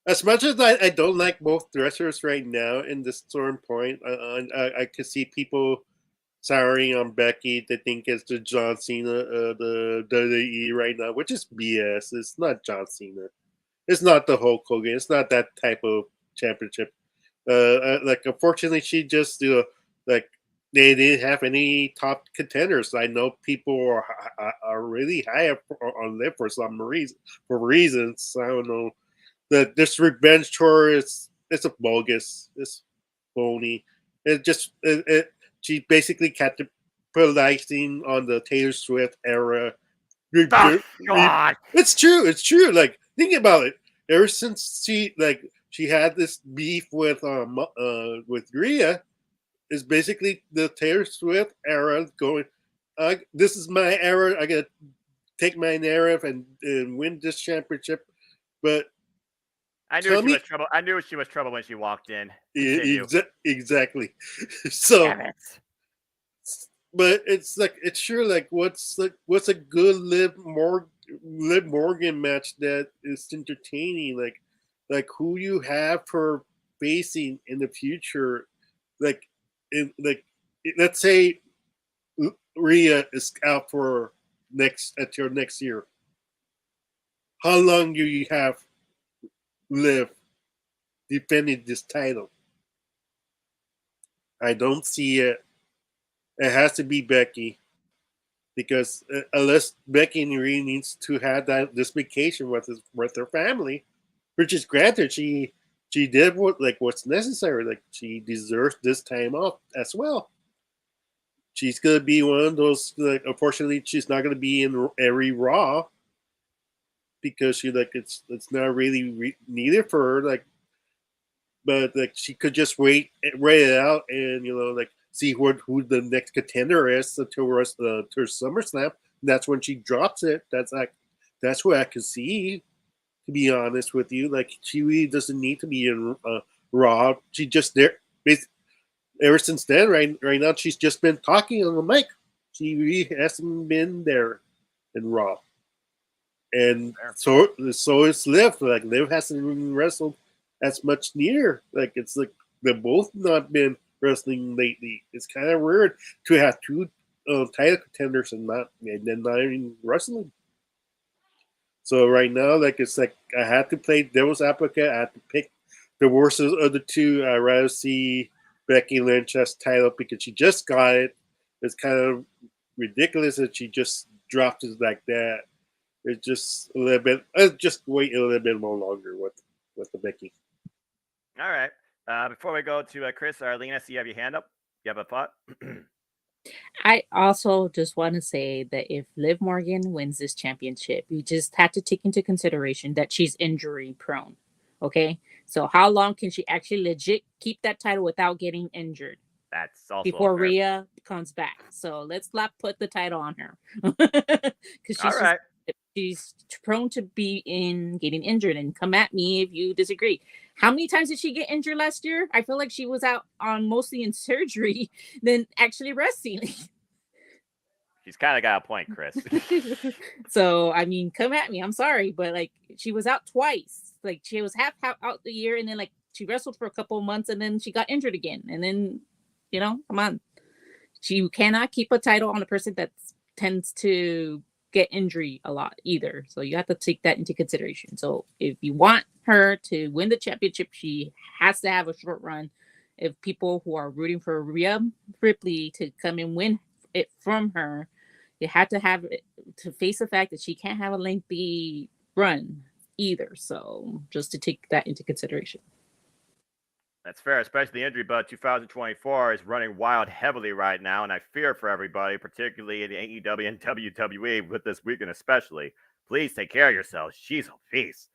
As much as I don't like both wrestlers right now in this certain point, I could see people souring on Becky. They think it's the John Cena of the WWE right now, which is BS. It's not John Cena. It's not the Hulk Hogan. It's not that type of championship. Like, unfortunately, she just like they didn't have any top contenders. I know people are really high up on Liv for some reason. For reasons I don't know. This revenge tour it's a bogus. It's phony. She basically capitalizing on the Taylor Swift era. Oh, God. It's true. It's true. Like, think about it. Ever since she had this beef with Rhea, is basically the Taylor Swift era going. This is my era. I gotta take my narrative and win this championship. But I knew she was trouble. I knew she was trouble when she walked in. Exactly. So, Damn it. but it's sure like what's a good Liv Morgan match that is entertaining, like who you have her facing in the future, let's say Rhea is out for until next year. How long do you have Liv defending this title? I don't see it. It has to be Becky, because unless Becky really needs to have this vacation with her family, which is granted, she did what's necessary. Like, she deserves this time off as well. She's gonna be one of those. Like, unfortunately, she's not gonna be in every Raw because it's not really needed for her. But she could just wait it out and see who the next contender is until SummerSlam. That's when she drops it. That's what I could see. To be honest with you, she really doesn't need to be in Raw. She just there. Ever since then, right now, she's just been talking on the mic. She really hasn't been there in Raw. And Fair. so is Liv. Like Liv hasn't even wrestled as much near. Like it's like they've both not been wrestling lately. It's kind of weird to have two title contenders and then not even wrestling. So right now, like it's like I had to play devil's advocate. I had to pick the worst of the two. I'd rather see Becky Lynch as title because she just got it. It's kind of ridiculous that she just dropped it like that. It's just a little bit. Just wait a little bit more longer with the Becky. All right. Before we go to Chris or Arlene, I see you have your hand up. You have a thought? I also just want to say that if Liv Morgan wins this championship, you just have to take into consideration that she's injury prone. Okay. So how long can she actually legit keep that title without getting injured That's also before fair. Rhea comes back? So let's not put the title on her because All right. she's prone to be in getting injured. And come at me if you disagree. How many times did she get injured last year? I feel like she was out on mostly in surgery than actually wrestling. She's kind of got a point, Chris. So I mean, come at me. I'm sorry, but like she was out twice. Like she was half out the year, and then like she wrestled for a couple of months, and then she got injured again. And then, come on, she cannot keep a title on a person that tends to get injury a lot either. So you have to take that into consideration. So if you want her to win the championship, she has to have a short run. If people who are rooting for Rhea Ripley to come and win it from her, you have to face the fact that she can't have a lengthy run either. So just to take that into consideration. That's fair, especially the injury bug 2024 is running wild heavily right now, and I fear for everybody, particularly in AEW and WWE with this weekend especially. Please take care of yourselves. Jeez, oh, peace.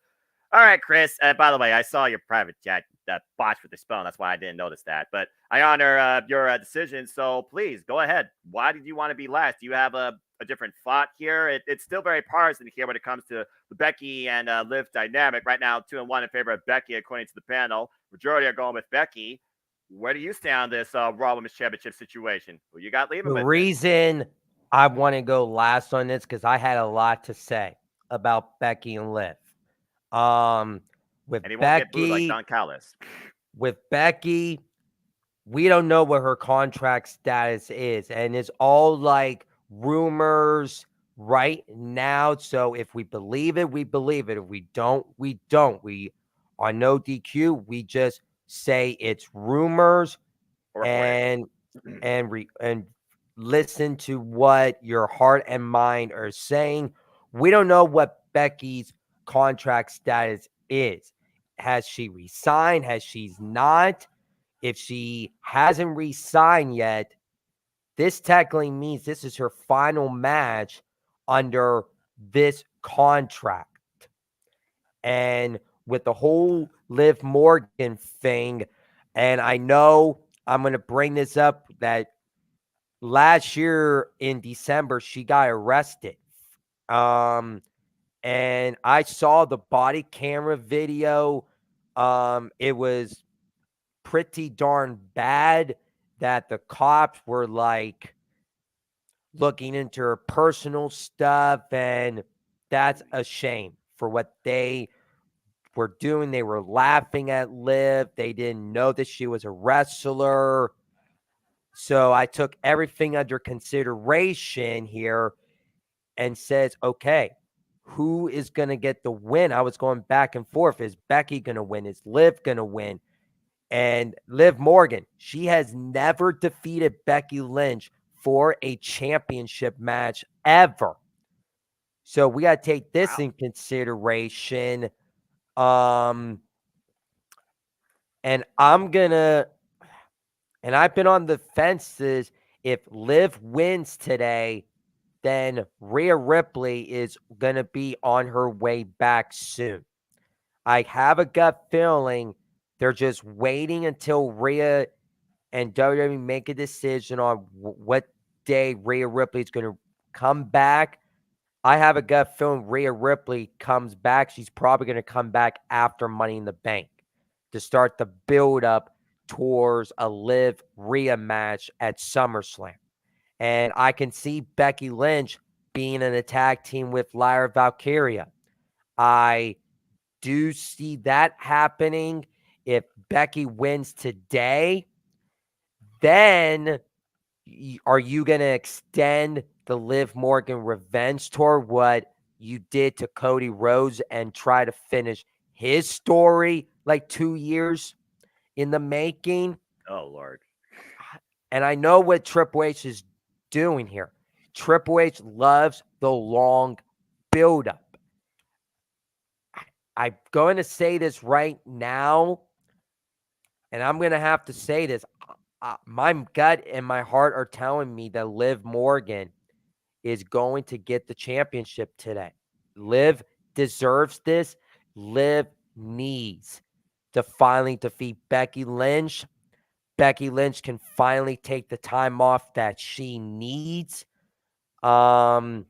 All right, Chris. By the way, I saw your private chat that botched with the spell. That's why I didn't notice that. But I honor your decision. So please go ahead. Why did you want to be last? Do you have a different thought here? It's still very partisan here when it comes to the Becky and Liv dynamic. Right now, 2-1 in favor of Becky, according to the panel. Majority are going with Becky. Where do you stand on this Raw Women's Championship situation? Who you got leaving The with it? reason I want to go last on this because I had a lot to say about Becky and Liv. With And he won't get booed like Becky, Don Callis. with Becky, we don't know what her contract status is, and it's all like rumors right now. So if we believe it, we believe it. If we don't, we don't. We on no DQ, we just say it's rumors and listen to what your heart and mind are saying. We don't know what Becky's contract status is. Has she resigned? Has she not? If she hasn't re-signed yet, this technically means this is her final match under this contract. And with the whole Liv Morgan thing, and I know I'm going to bring this up that last year in December, she got arrested. And I saw the body camera video. It was pretty darn bad that the cops were like looking into her personal stuff, and that's a shame for what they were doing. They were laughing at Liv. They didn't know that she was a wrestler. So I took everything under consideration here and says, okay, who is going to get the win? I was going back and forth. Is Becky going to win? Is Liv going to win? And Liv Morgan, she has never defeated Becky Lynch for a championship match ever. So we got to take this in consideration. And I've been on the fences. If Liv wins today, then Rhea Ripley is going to be on her way back soon. I have a gut feeling they're just waiting until Rhea and WWE make a decision on what day Rhea Ripley is going to come back. I have a gut feeling Rhea Ripley comes back. She's probably going to come back after Money in the Bank to start the build up towards a Liv Rhea match at SummerSlam. And I can see Becky Lynch being in a tag team with Lyra Valkyria. I do see that happening. If Becky wins today, then are you going to extend the Liv Morgan revenge tour, what you did to Cody Rhodes, and try to finish his story like 2 years in the making? Oh, Lord. And I know what Triple H is doing here. Triple H loves the long buildup. I'm going to say this right now, and I'm going to have to say this. My gut and my heart are telling me that Liv Morgan is going to get the championship today. Liv deserves this. Liv needs to finally defeat Becky Lynch. Becky Lynch can finally take the time off that she needs. And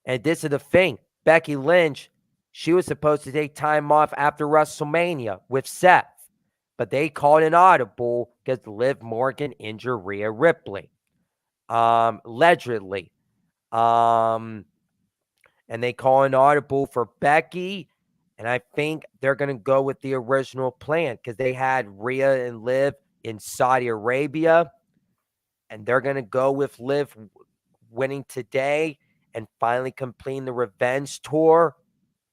this is the thing. Becky Lynch, she was supposed to take time off after WrestleMania with Seth, but they called an audible because Liv Morgan injured Rhea Ripley. Allegedly. And they call an audible for Becky. And I think they're going to go with the original plan because they had Rhea and Liv in Saudi Arabia. And they're going to go with Liv winning today and finally completing the revenge tour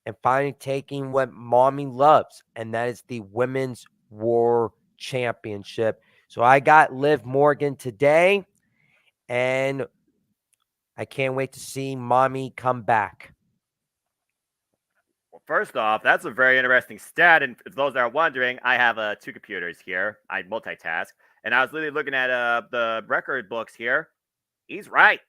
and finally taking what mommy loves. And that is the Women's War Championship. So I got Liv Morgan today. And I can't wait to see mommy come back. Well, first off, that's a very interesting stat. And for those that are wondering, I have 2 computers here. I multitask. And I was literally looking at the record books here. He's right.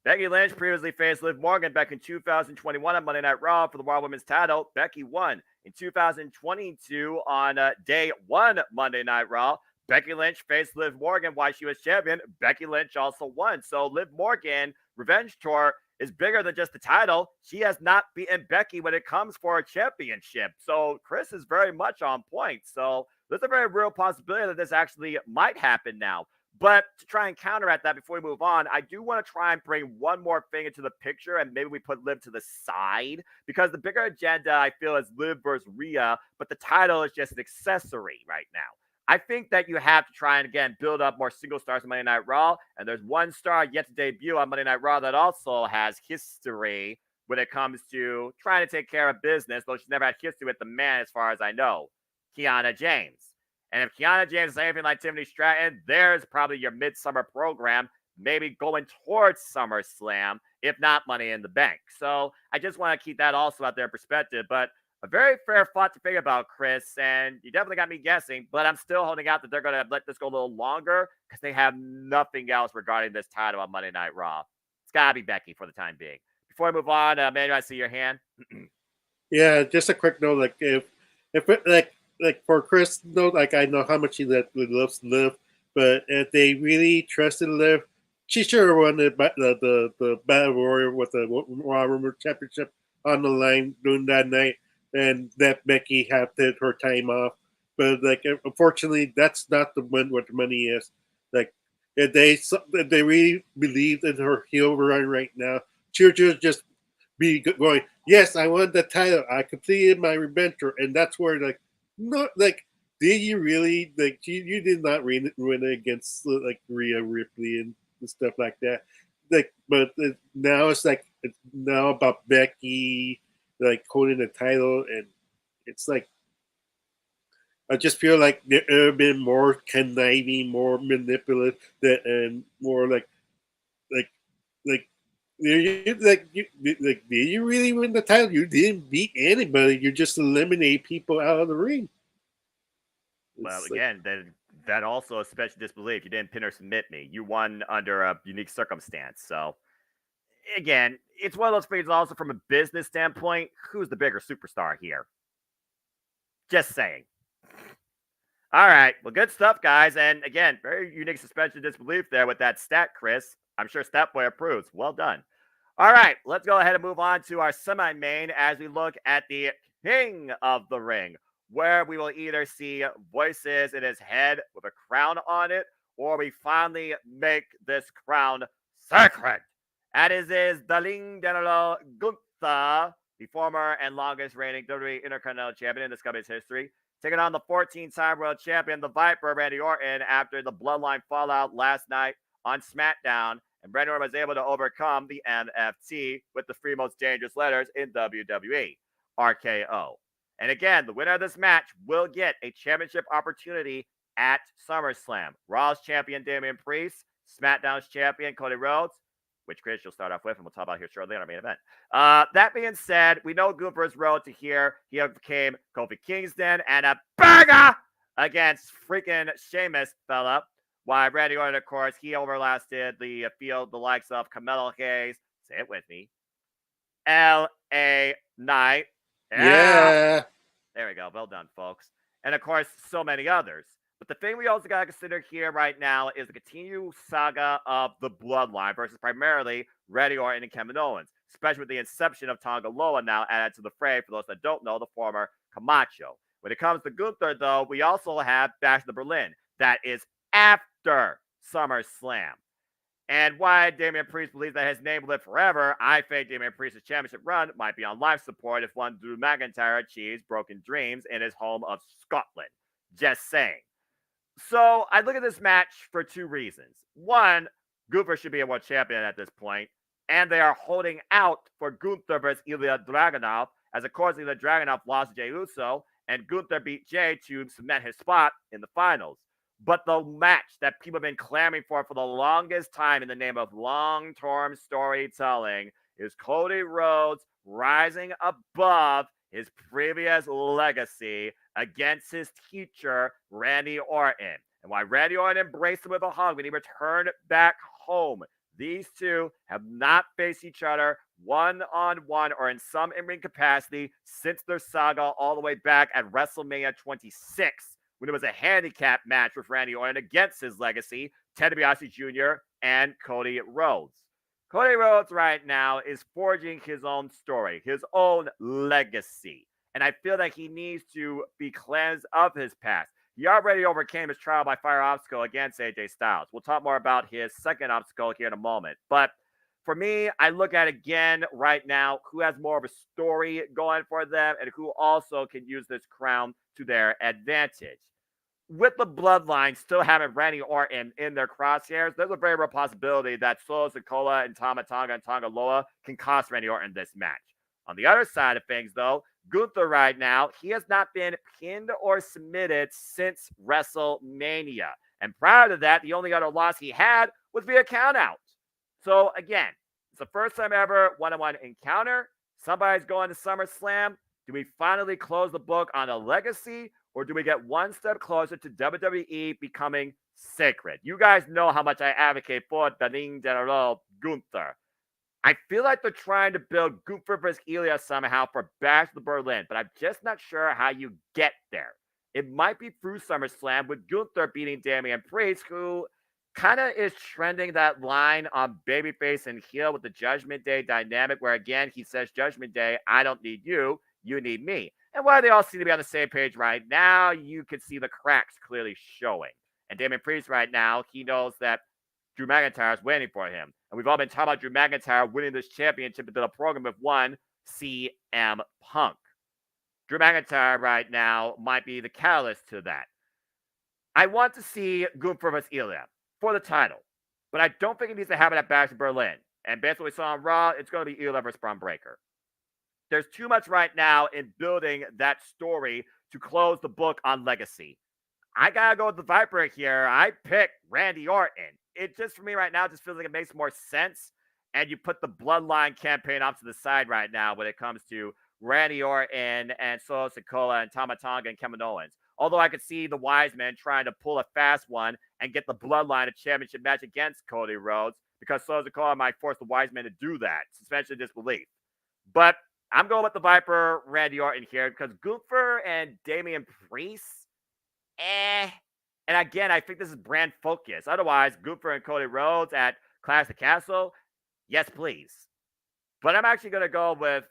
Becky Lynch previously faced Liv Morgan back in 2021 on Monday Night Raw for the Raw Women's title. Becky won. In 2022 on day 1 Monday Night Raw, Becky Lynch faced Liv Morgan while she was champion. Becky Lynch also won. So Liv Morgan Revenge Tour is bigger than just the title. She has not beaten Becky when it comes for a championship. So Chris is very much on point. So there's a very real possibility that this actually might happen now. But to try and counteract that before we move on, I do want to try and bring one more thing into the picture, and maybe we put Liv to the side, because the bigger agenda, I feel, is Liv versus Rhea, but the title is just an accessory right now. I think that you have to try and, again, build up more single stars on Monday Night Raw, and there's one star yet to debut on Monday Night Raw that also has history when it comes to trying to take care of business, though she's never had history with the man as far as I know, Kiana James. And if Kiana James is anything like Tiffany Stratton, there's probably your midsummer program, maybe going towards SummerSlam, if not Money in the Bank. So I just want to keep that also out there in perspective. But a very fair thought to think about, Chris. And you definitely got me guessing, but I'm still holding out that they're going to let this go a little longer because they have nothing else regarding this title on Monday Night Raw. It's got to be Becky for the time being. Before I move on, Manuel, I see your hand. Yeah, just a quick note. Like if it, like for Chris, note, like I know how much he loves Liv, but if they really trusted Liv, she sure won the Battle Royal with the Raw Women's Championship on the line during that night, and that Becky had her time off. But like, unfortunately, that's not the one what the money is. Like, if they really believed in her heel run right now, she would just be going, yes, I won the title, I completed my revenge tour, and that's where like. No, like, did you really like? You did not win it against like Rhea Ripley and stuff like that. Like, but now it's now about Becky like holding the title, and it's like I just feel like there have been more conniving, more manipulative, and more like like. Did you really win the title? You didn't beat anybody. You just eliminate people out of the ring. Well, again, that also is special disbelief. You didn't pin or submit me. You won under a unique circumstance. So, again, it's one of those things also from a business standpoint. Who's the bigger superstar here? Just saying. All right. Well, good stuff, guys. And again, very unique suspension of disbelief there with that stat, Chris. I'm sure Statboy approves. Well done. All right. Let's go ahead and move on to our semi-main as we look at the King of the Ring, where we will either see voices in his head with a crown on it, or we finally make this crown sacred. And it is Daling General Gunther, the former and longest reigning WWE Intercontinental Champion in this company's history, taking on the 14-time world champion, the Viper, Randy Orton, after the Bloodline fallout last night on SmackDown. And Randy Orton was able to overcome the MFT with the three most dangerous letters in WWE, RKO. And again, the winner of this match will get a championship opportunity at SummerSlam. Raw's champion, Damian Priest, SmackDown's champion, Cody Rhodes, which Chris you'll start off with, and we'll talk about here shortly in our main event. That being said, we know Gunther's road to here. He overcame Kofi Kingston and a banger against freaking Sheamus fella. While Randy Orton, of course, he overlasted the field, the likes of Carmelo Hayes. Say it with me. L.A. Knight. Yeah. There we go. Well done, folks. And of course, so many others. But the thing we also got to consider here right now is the continued saga of the Bloodline versus primarily Randy Orton and Kevin Owens, especially with the inception of Tonga Loa now added to the fray. For those that don't know, the former Camacho. When it comes to Gunther, though, we also have Bash to Berlin. That is after SummerSlam. And why Damian Priest believes that his name will live forever, I think Damian Priest's championship run might be on life support if one Drew McIntyre achieves broken dreams in his home of Scotland. Just saying. So I look at this match for two reasons. One, Gunther should be a world champion at this point, and they are holding out for Gunther versus Ilya Dragunov, as of course Ilya Dragunov lost Jey Uso, and Gunther beat Jey to cement his spot in the finals. But the match that people have been clamoring for the longest time in the name of long-term storytelling is Cody Rhodes rising above his previous legacy against his teacher, Randy Orton. And while Randy Orton embraced him with a hug when he returned back home, these two have not faced each other one-on-one or in some in-ring capacity since their saga all the way back at WrestleMania 26, when it was a handicap match with Randy Orton against his legacy, Ted DiBiase Jr. and Cody Rhodes. Cody Rhodes right now is forging his own story, his own legacy. And I feel that he needs to be cleansed of his past. He already overcame his trial by fire obstacle against AJ Styles. We'll talk more about his second obstacle here in a moment. But for me, I look at again right now who has more of a story going for them and who also can use this crown to their advantage. With the Bloodline still having Randy Orton in their crosshairs, there's a very real possibility that Solo Sikoa and Tama Tonga and Tonga Loa can cost Randy Orton this match. On the other side of things, though, Gunther right now, he has not been pinned or submitted since WrestleMania. And prior to that, the only other loss he had was via countout. So again, it's the first time ever one-on-one encounter. Somebody's going to SummerSlam. Do we finally close the book on a legacy, or do we get one step closer to WWE becoming sacred? You guys know how much I advocate for Daling General Gunther. I feel like they're trying to build Gunther versus Ilya somehow for Bash to Berlin, but I'm just not sure how you get there. It might be through SummerSlam with Gunther beating Damian Priest, who kind of is trending that line on babyface and heel with the Judgment Day dynamic, where again, he says, Judgment Day, I don't need you, you need me. And while they all seem to be on the same page right now, you can see the cracks clearly showing. And Damian Priest right now, he knows that Drew McIntyre is waiting for him. And we've all been talking about Drew McIntyre winning this championship into the program with one CM Punk. Drew McIntyre right now might be the catalyst to that. I want to see Gunther versus Ilya for the title, but I don't think it needs to happen at Bash in Berlin. And based on what we saw on Raw, it's going to be Ilya versus Braun Breaker. There's too much right now in building that story to close the book on legacy. I gotta go with the Viper here. I pick Randy Orton. It just, for me right now, just feels like it makes more sense. And you put the Bloodline campaign off to the side right now when it comes to Randy Orton and Solo Sikoa and Tama Tonga and Kevin Owens. Although I could see the Wise Men trying to pull a fast one and get the Bloodline a championship match against Cody Rhodes, because Solo Sikoa might force the Wise Men to do that. Suspension of disbelief. But I'm going with the Viper, Randy Orton here, because Gunther and Damian Priest, And again, I think this is brand focus. Otherwise, Gunther and Cody Rhodes at Clash of the Castle, yes, please. But I'm actually going to go with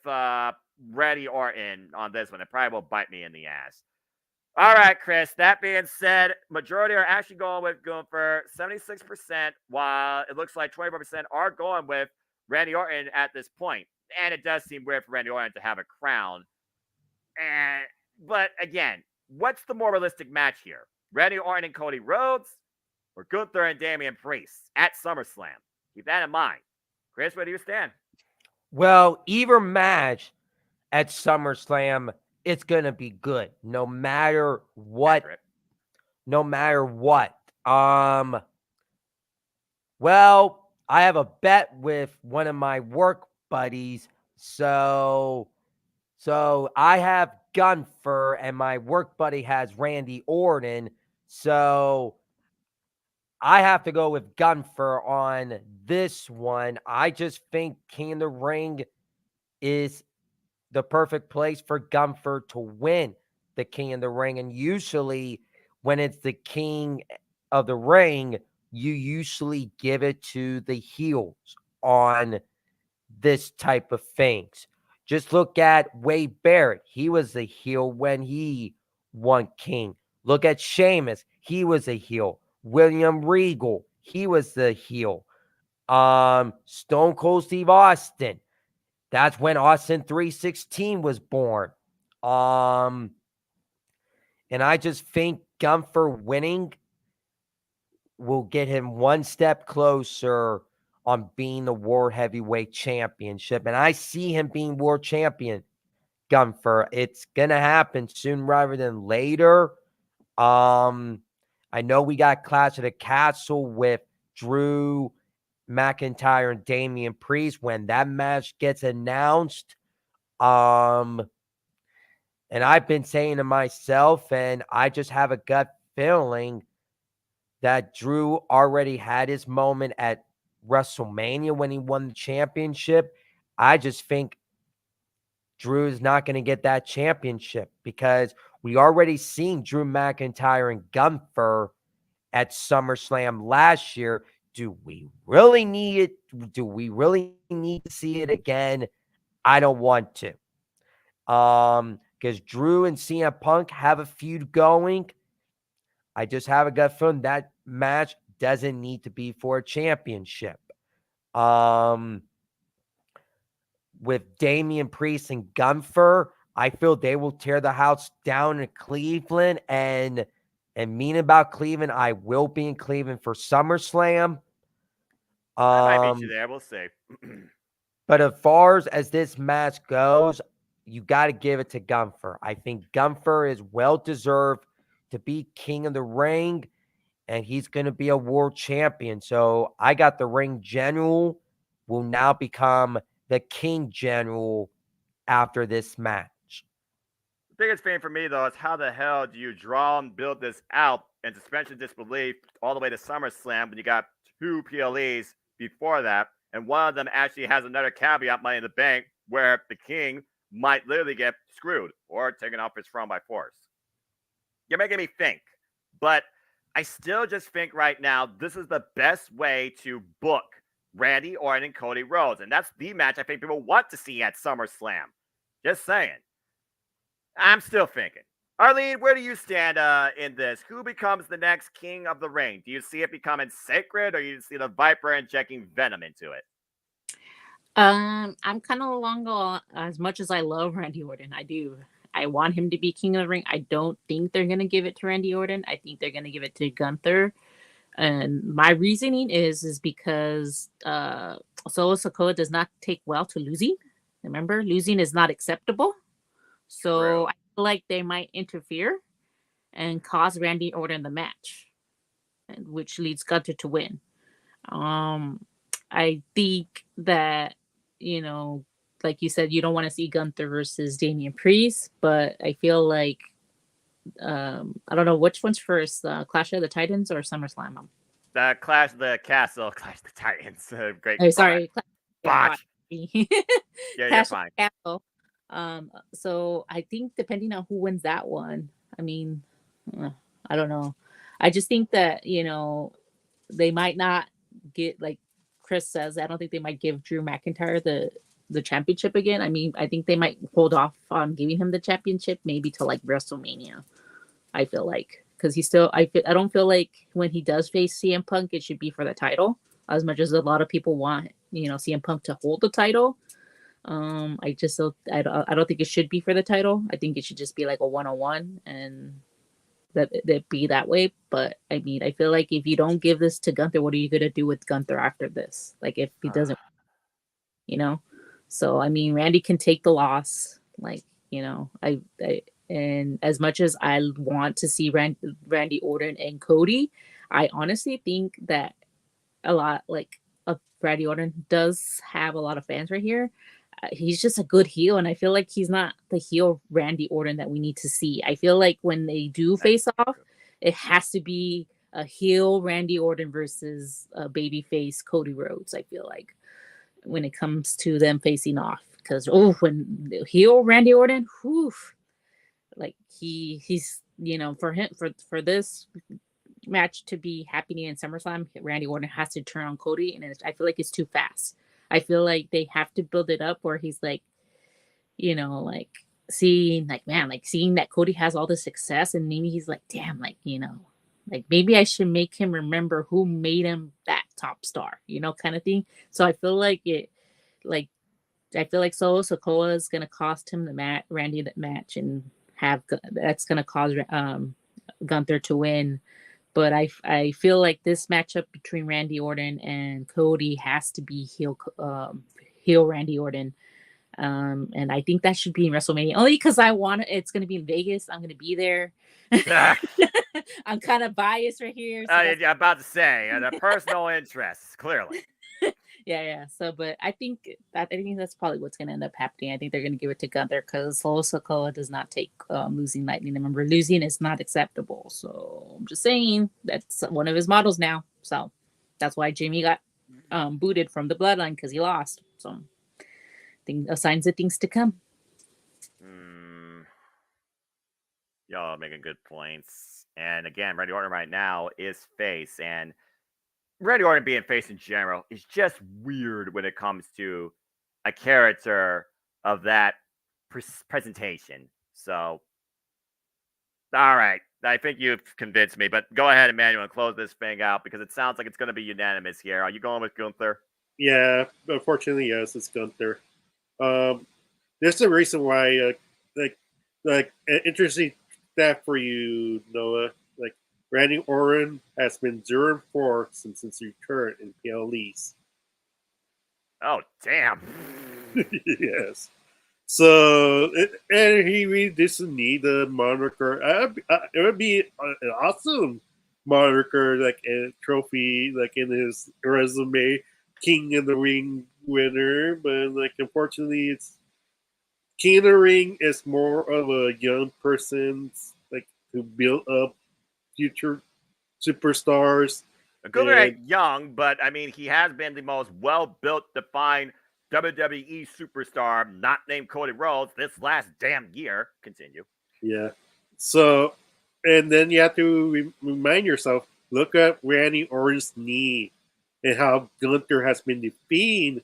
Randy Orton on this one. It probably will bite me in the ass. All right, Chris. That being said, majority are actually going with Gunther, 76%, while it looks like 24% are going with Randy Orton at this point. And it does seem weird for Randy Orton to have a crown. But again, what's the more realistic match here? Randy Orton and Cody Rhodes, or Gunther and Damian Priest at SummerSlam? Keep that in mind. Chris, where do you stand? Well, either match at SummerSlam, it's going to be good no matter what. Accurate. No matter what. Well, I have a bet with one of my work buddies. So I have Gunther and my work buddy has Randy Orton. So I have to go with Gunther on this one. I just think King of the Ring is the perfect place for Gunther to win the King of the Ring. And usually when it's the King of the Ring, you usually give it to the heels on this type of things. Just look at Wade Barrett. He was a heel when he won King. Look at Sheamus. He was a heel. William Regal. He was the heel. Stone Cold Steve Austin. That's when Austin 316 was born. And I just think Gunther winning will get him one step closer on being the World Heavyweight Championship. And I see him being World Champion, Gunther. It's going to happen sooner rather than later. I know we got Clash of the Castle with Drew McIntyre and Damian Priest. When that match gets announced, and I've been saying to myself, and I just have a gut feeling that Drew already had his moment at WrestleMania when he won the championship. I just think Drew is not going to get that championship because we already seen Drew McIntyre and Gunther at SummerSlam last year. Do we really need it? Do we really need to see it again? I don't want to. Because Drew and CM Punk have a feud going. I just have a gut feeling that match doesn't need to be for a championship. With Damian Priest and Gunther, I feel they will tear the house down in Cleveland. And mean about Cleveland, I will be in Cleveland for SummerSlam. I might meet you there. We'll see. But as far as this match goes, you got to give it to Gunther. I think Gunther is well-deserved to be King of the Ring, and he's going to be a world champion. So I got the Ring General will now become the King General after this match. The biggest thing for me, though, is how the hell do you draw and build this out and suspension of disbelief all the way to SummerSlam when you got 2 PLEs before that, and one of them actually has another caveat, Money in the Bank, where the King might literally get screwed or taken off his throne by force. You're making me think, but I still just think right now this is the best way to book Randy Orton and Cody Rhodes, and that's the match I think people want to see at SummerSlam. Just saying. I'm still thinking. Arlene, where do you stand in this? Who becomes the next King of the Ring? Do you see it becoming sacred, or you see the Viper injecting venom into it? I'm kind of along as much as I love Randy Orton. I do. I want him to be King of the Ring. I don't think they're going to give it to Randy Orton. I think they're going to give it to Gunther. And my reasoning is because Solo Sikoa does not take well to losing. Remember, losing is not acceptable. So True. I feel like they might interfere and cause Randy Orton the match, which leads Gunther to win. I think that, like you said, you don't want to see Gunther versus Damian Priest, but I feel like I don't know which one's first, Clash of the Titans or SummerSlam. The Clash of the Castle, Clash of the Titans. Great. Oh, sorry. Botch. Yeah, you're Clash of fine. the Castle. So I think depending on who wins that one, I mean, I don't know. I just think that, they might not get, like Chris says, I don't think they might give Drew McIntyre the championship again. I mean, I think they might hold off on giving him the championship maybe till like WrestleMania. I feel like, because I don't feel like when he does face CM Punk, it should be for the title as much as a lot of people want CM Punk to hold the title. I just I don't think it should be for the title. I think it should just be like a 1-on-1 and that be that way. But I mean, I feel like if you don't give this to Gunther, what are you gonna do with Gunther after this? Like if he doesn't, you know. So I mean, Randy can take the loss. Like I and as much as I want to see Randy Orton and Cody, I honestly think that a lot like Randy Orton does have a lot of fans right here. He's just a good heel, and I feel like he's not the heel Randy Orton that we need to see. I feel like when they do face off, it has to be a heel Randy Orton versus a babyface Cody Rhodes. I feel like when it comes to them facing off, because when the heel Randy Orton, whew, like he's for this match to be happening in SummerSlam, Randy Orton has to turn on Cody, and I feel like it's too fast. I feel like they have to build it up where he's like, like seeing that Cody has all the success, and maybe he's like, damn, like maybe I should make him remember who made him that top star, kind of thing. So I feel like Solo Sikoa is gonna cost him the Randy that match, and that's gonna cause Gunther to win. But I feel like this matchup between Randy Orton and Cody has to be heel Randy Orton. And I think that should be in WrestleMania only because it's going to be in Vegas. I'm going to be there. I'm kind of biased right here. So I'm about to say the personal interests, clearly. Yeah. So, but I think that's probably what's going to end up happening. I think they're going to give it to Gunther because Solo Sikoa does not take losing lightly. Remember, losing is not acceptable. So I'm just saying that's one of his models now. So that's why Jimmy got booted from the Bloodline because he lost. So I think signs of things to come. Y'all are making good points. And again, Randy Orton right now is face, and Randy Orton being face in general is just weird when it comes to a character of that presentation. So, all right. I think you've convinced me, but go ahead, Emmanuel, and close this thing out because it sounds like it's going to be unanimous here. Are you going with Gunther? Yeah, unfortunately, yes, it's Gunther. There's a reason why, like interesting stat for you, Noah. Like Randy Orton has been 0-4 since his return in PLEs. Oh, damn. Yes. So, and he really doesn't need a moniker. It would be an awesome moniker, like a trophy, like in his resume, King of the Ring winner. But like, unfortunately, it's King of the Ring is more of a young person's like to build up future superstars. Gunther ain't young, but I mean, he has been the most well-built, defined WWE superstar, not named Cody Rhodes, this last damn year. Continue. Yeah. So, and then you have to remind yourself, look at Randy Orton's knee and how Gunther has been defeating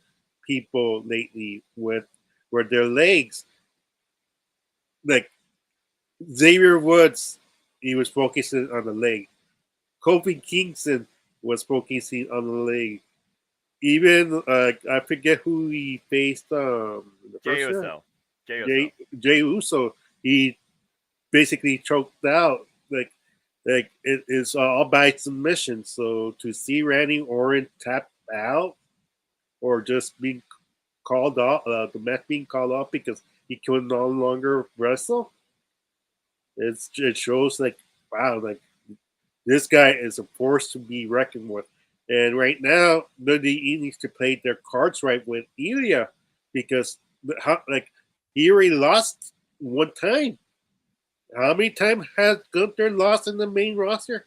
people lately with their legs. Like Xavier Woods, he was focusing on the leg. Kofi Kingston was focusing on the leg. Even I forget who he faced. The Jey first Uso. Jey Uso. He basically choked out. Like it is all by submission. So to see Randy Orton tap out, or just being called off, the match being called off because he could no longer wrestle, it shows like wow, like this guy is a force to be reckoned with. And right now, WWE needs to play their cards right with Ilya because, he already lost one time. How many times has Gunther lost in the main roster?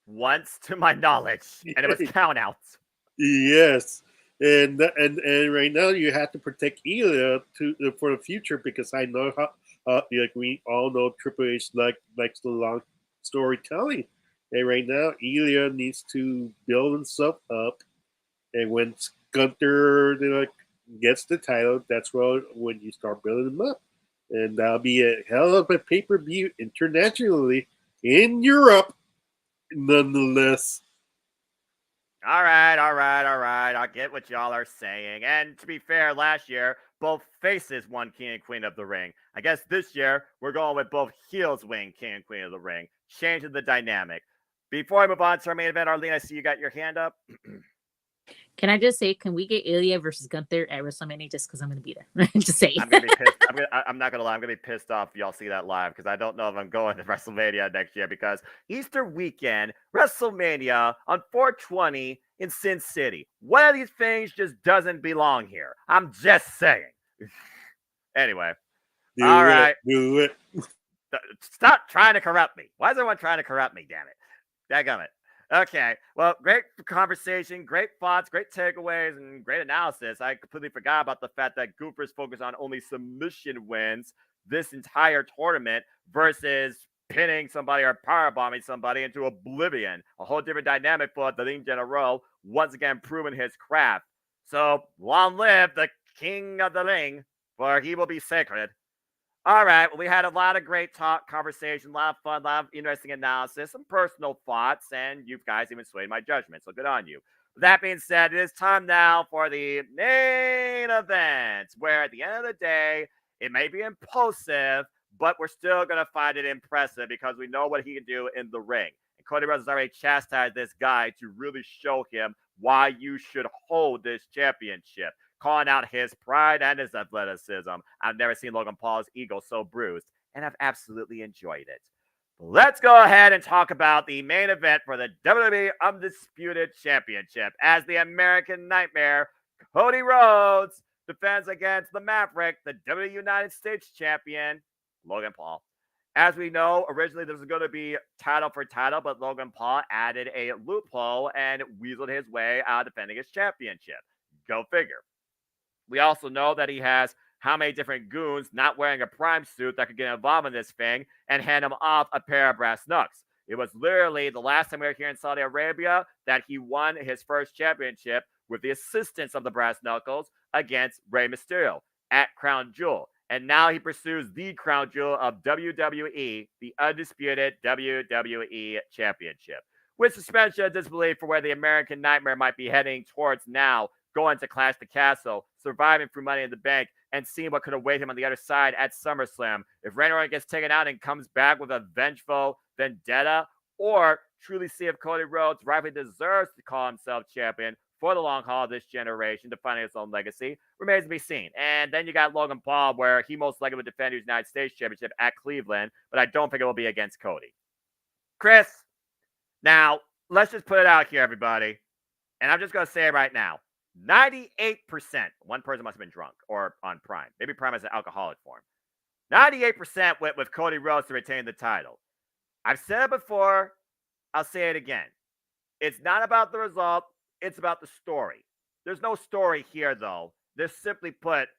Once to my knowledge, and it was countouts. Yes, and right now you have to protect Ilya for the future because I know how. Like we all know, Triple H likes the long storytelling, and right now Ilya needs to build himself up, and when Gunther gets the title, that's when you start building him up, and that'll be a hell of a pay-per-view internationally in Europe, nonetheless. All right, all right, all right. I get what y'all are saying. And to be fair, last year, both faces won King and Queen of the Ring. I guess this year, we're going with both heels winning King and Queen of the Ring, changing the dynamic. Before I move on to our main event, Arlene, I see you got your hand up. Can I just say, can we get Ilya versus Gunther at WrestleMania just because I'm going to be there? Just say. I'm gonna be pissed. I'm not gonna lie. I'm gonna be pissed off if y'all see that live because I don't know if I'm going to WrestleMania next year because Easter weekend, WrestleMania on 420 in Sin City. One of these things just doesn't belong here. I'm just saying. Anyway, all right. Do it. Stop trying to corrupt me. Why is everyone trying to corrupt me? Damn it. Dadgummit. Okay. Well, great conversation, great thoughts, great takeaways, and great analysis. I completely forgot about the fact that Goofers focus on only submission wins this entire tournament versus pinning somebody or powerbombing somebody into oblivion. A whole different dynamic for the Ling General, once again proving his craft. So long live the King of the Ling, for he will be sacred. All right. Well, we had a lot of great talk, conversation, a lot of fun, a lot of interesting analysis, some personal thoughts, and you guys even swayed my judgment. So good on you. With that being said, it is time now for the main event, where at the end of the day, it may be impulsive, but we're still going to find it impressive because we know what he can do in the ring. And Cody Rhodes has already chastised this guy to really show him why you should hold this championship, calling out his pride and his athleticism. I've never seen Logan Paul's ego so bruised, and I've absolutely enjoyed it. Let's go ahead and talk about the main event for the WWE Undisputed Championship as the American Nightmare, Cody Rhodes, defends against the Maverick, the WWE United States Champion, Logan Paul. As we know, originally this was going to be title for title, but Logan Paul added a loophole and weaseled his way out of defending his championship. Go figure. We also know that he has how many different goons not wearing a prime suit that could get involved in this thing and hand him off a pair of brass knucks. It was literally the last time we were here in Saudi Arabia that he won his first championship with the assistance of the brass knuckles against Rey Mysterio at Crown Jewel. And now he pursues the crown jewel of WWE, the undisputed WWE Championship. With suspension of disbelief for where the American Nightmare might be heading towards now, going to Clash the Castle, surviving through Money in the Bank, and seeing what could await him on the other side at SummerSlam. If Randy Orton gets taken out and comes back with a vengeful vendetta, or truly see if Cody Rhodes rightfully deserves to call himself champion for the long haul of this generation, defining his own legacy, remains to be seen. And then you got Logan Paul, where he most likely would defend his United States Championship at Cleveland, but I don't think it will be against Cody. Chris, now, let's just put it out here, everybody. And I'm just going to say it right now. 98%. One person must have been drunk or on Prime. Maybe Prime has an alcoholic form. 98% went with Cody Rhodes to retain the title. I've said it before. I'll say it again. It's not about the result. It's about the story. There's no story here, though. There's simply put,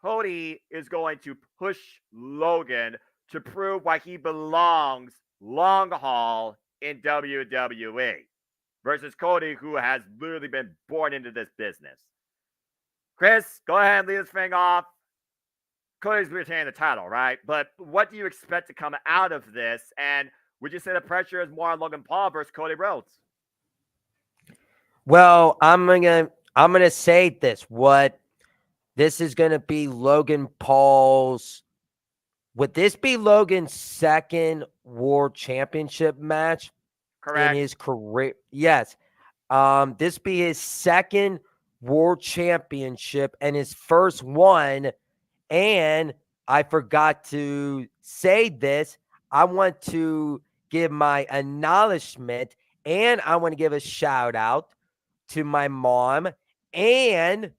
Cody is going to push Logan to prove why he belongs long haul in WWE versus Cody, who has literally been born into this business. Chris, go ahead and lead this thing off. Cody's retaining the title, right? But what do you expect to come out of this? And would you say the pressure is more on Logan Paul versus Cody Rhodes? Well, I'm gonna say this. This is gonna be Logan Paul's. Would this be Logan's second World Championship match? Correct. In his career? Yes. This be his second World Championship and his first one. And I forgot to say this. I want to give my acknowledgement and I want to give a shout out to my mom and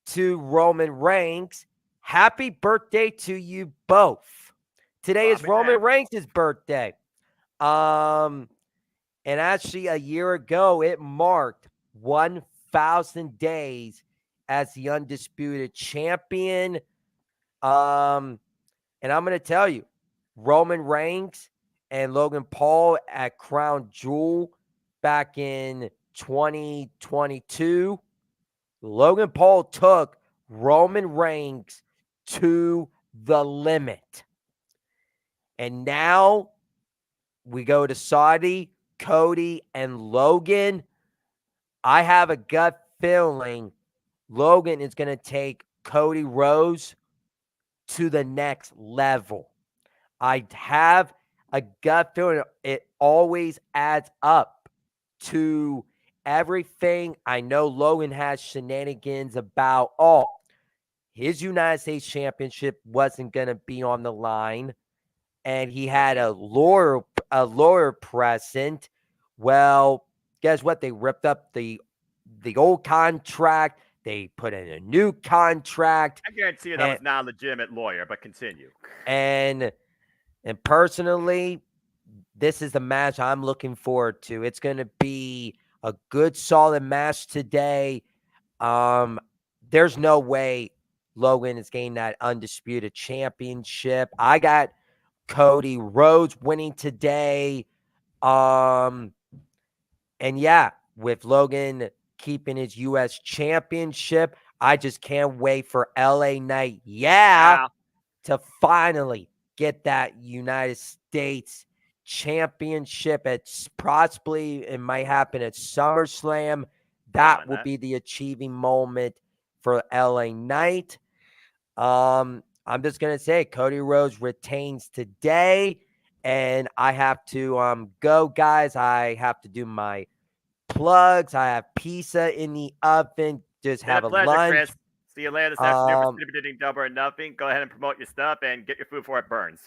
to Roman Reigns. Happy birthday to you both. Today is Roman Reigns' birthday. And actually a year ago, it marked 1,000 days as the undisputed champion. And I'm going to tell you, Roman Reigns and Logan Paul at Crown Jewel back in 2022, Logan Paul took Roman Reigns to the limit. And now we go to Saudi, Cody, and Logan. I have a gut feeling Logan is going to take Cody Rhodes to the next level. I have a gut feeling it always adds up to everything. I know Logan has shenanigans about, his United States Championship wasn't going to be on the line, and he had a lawyer present. Well, guess what? They ripped up the old contract. They put in a new contract. I guarantee you that was not a legitimate lawyer, but continue. And personally, this is the match I'm looking forward to. It's going to be a good, solid match today. There's no way Logan is getting that undisputed championship. I got Cody Rhodes winning today. And yeah, with Logan keeping his U.S. championship, I just can't wait for LA Knight, to finally get that United States championship. It's possibly, it might happen at SummerSlam. That will be the achieving moment for LA Knight. I'm just going to say Cody Rhodes retains today, and I have to go, guys. I have to do my plugs. I have pizza in the oven. Just have a pleasure, lunch. Chris. See you later this afternoon for distributing Double or Nothing. Go ahead and promote your stuff and get your food before it burns.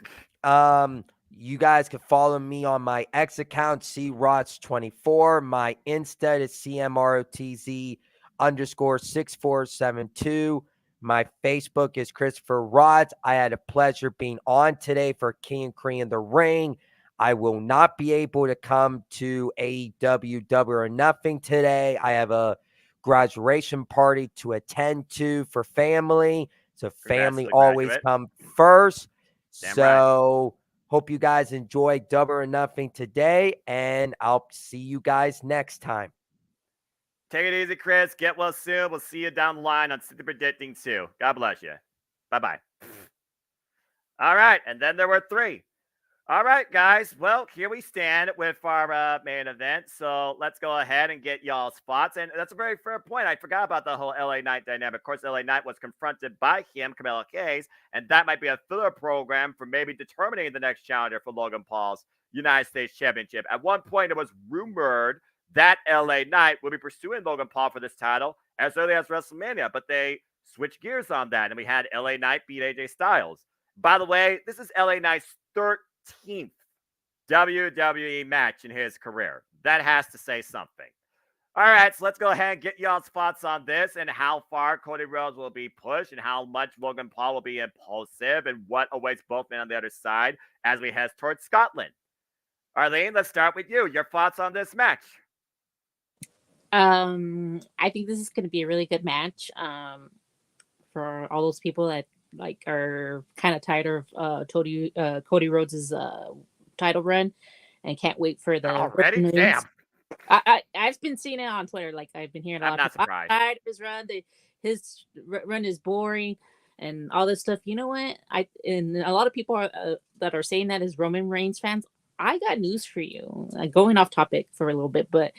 You guys can follow me on my X account, CROTZ24. My Insta is CMROTZ_6472. My Facebook is Christopher Rods. I had a pleasure being on today for King and Korean the Ring. I will not be able to come to AEW Double or Nothing today. I have a graduation party to attend to for family. So family always come first. So hope you guys enjoy Double or Nothing today, and I'll see you guys next time. Take it easy, Chris. Get well soon. We'll see you down the line on Super Predicting 2. God bless you. Bye-bye. All right, and then there were 3. All right, guys. Well, here we stand with our main event. So let's go ahead and get y'all's thoughts. And that's a very fair point. I forgot about the whole LA Knight dynamic. Of course, LA Knight was confronted by him, Camelo Hayes, and that might be a filler program for maybe determining the next challenger for Logan Paul's United States Championship. At one point, it was rumored that LA Knight would be pursuing Logan Paul for this title as early as WrestleMania, but they switched gears on that, and we had LA Knight beat AJ Styles. By the way, this is LA Knight's 13th WWE match in his career. That has to say something. All right, so let's go ahead and get y'all's thoughts on this and how far Cody Rhodes will be pushed and how much Logan Paul will be impulsive and what awaits both men on the other side as we head towards Scotland. Arlene, let's start with you. Your thoughts on this match? I think this is going to be a really good match for all those people that are kind of tired of Cody Rhodes' title run and can't wait for the already. Damn. I've been seeing it on Twitter. Like I've been hearing a lot of people. I'm tired of his run. His run is boring and all this stuff. You know what? And a lot of people that are saying that as Roman Reigns fans. I got news for you. Going off topic for a little bit, but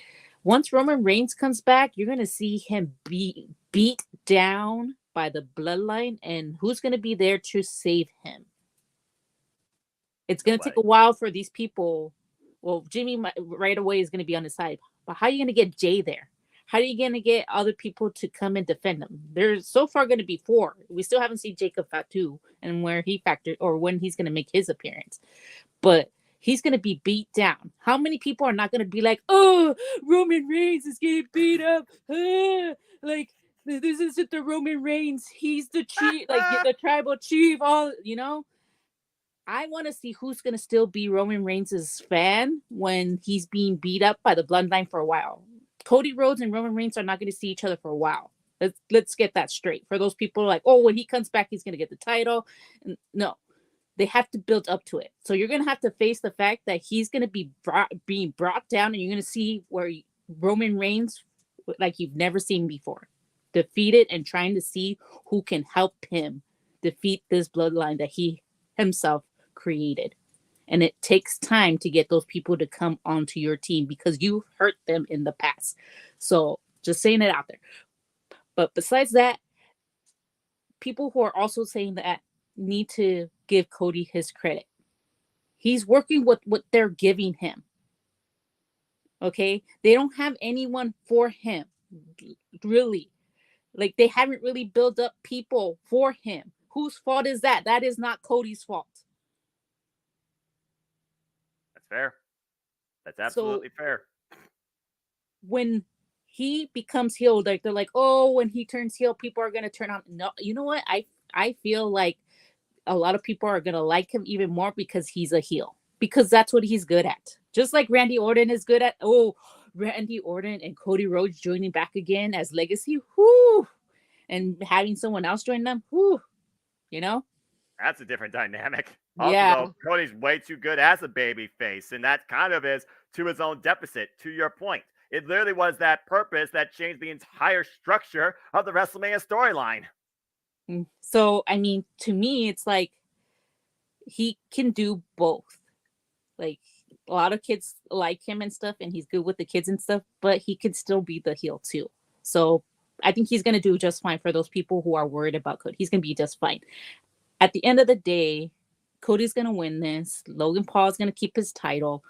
once Roman Reigns comes back, you're gonna see him beat down by the bloodline, and who's gonna be there to save him? It's gonna take a while for these people. Well, Jimmy right away is gonna be on his side, but how are you gonna get Jay there? How are you gonna get other people to come and defend him? There's so far gonna be 4. We still haven't seen Jacob Fatu and where he factored or when he's gonna make his appearance, but he's going to be beat down. How many people are not going to be like, oh, Roman Reigns is getting beat up. Like, this isn't the Roman Reigns. He's the chief, like the tribal chief. All, you know, I want to see who's going to still be Roman Reigns' fan when he's being beat up by the bloodline for a while. Cody Rhodes and Roman Reigns are not going to see each other for a while. Let's get that straight. For those people like, oh, when he comes back, he's going to get the title. No. They have to build up to it. So you're going to have to face the fact that he's going to be being brought down, and you're going to see where Roman Reigns, like you've never seen before, defeated and trying to see who can help him defeat this bloodline that he himself created. And it takes time to get those people to come onto your team because you hurt them in the past. So Just saying it out there. But besides that, people who are also saying that need to give Cody his credit. He's working with what they're giving him. Okay? They don't have anyone for him. Really. Like, they haven't really built up people for him. Whose fault is that? That is not Cody's fault. That's fair. That's absolutely fair. When he becomes heel, like, they're like, oh, when he turns heel, people are going to turn on. No, you know what? I feel like a lot of people are going to like him even more because he's a heel. Because that's what he's good at. Just like Randy Orton is good at. Oh, Randy Orton and Cody Rhodes joining back again as Legacy. Whoo! And having someone else join them. Whoo! You know? That's a different dynamic. Yeah. Also, though, Cody's way too good as a baby face, and that kind of is to his own deficit, to your point. It literally was that purpose that changed the entire structure of the WrestleMania storyline. So, I mean, to me, it's like he can do both. Like, a lot of kids like him and stuff, and he's good with the kids and stuff, but he could still be the heel too. So, I think he's going to do just fine for those people who are worried about Cody. He's going to be just fine. At the end of the day, Cody's going to win this. Logan Paul's going to keep his title.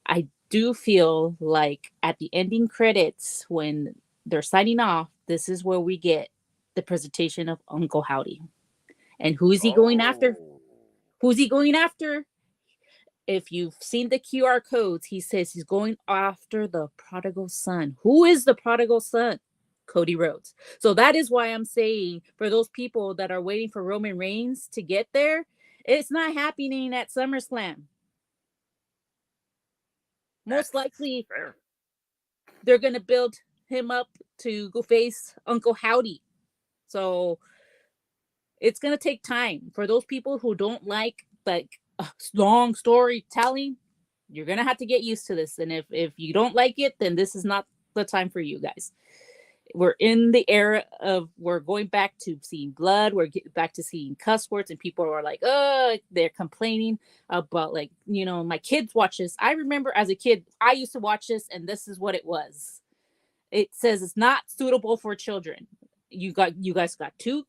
I do feel like at the ending credits, when they're signing off, this is where we get the presentation of Uncle Howdy. And who's he going after? Who's he going after? If you've seen the QR codes, he says he's going after the prodigal son. Who is the prodigal son? Cody Rhodes. So that is why I'm saying, for those people that are waiting for Roman Reigns to get there, it's not happening at SummerSlam. Most likely, fair. They're going to build him up to go face Uncle Howdy. So it's going to take time. For those people who don't like long storytelling, you're going to have to get used to this. And if you don't like it, then this is not the time for you guys. We're in the era of, we're going back to seeing blood. We're getting back to seeing cuss words, and people are like, they're complaining about, like, you know, my kids watch this. I remember as a kid, I used to watch this, and this is what it was. It says it's not suitable for children. You guys got too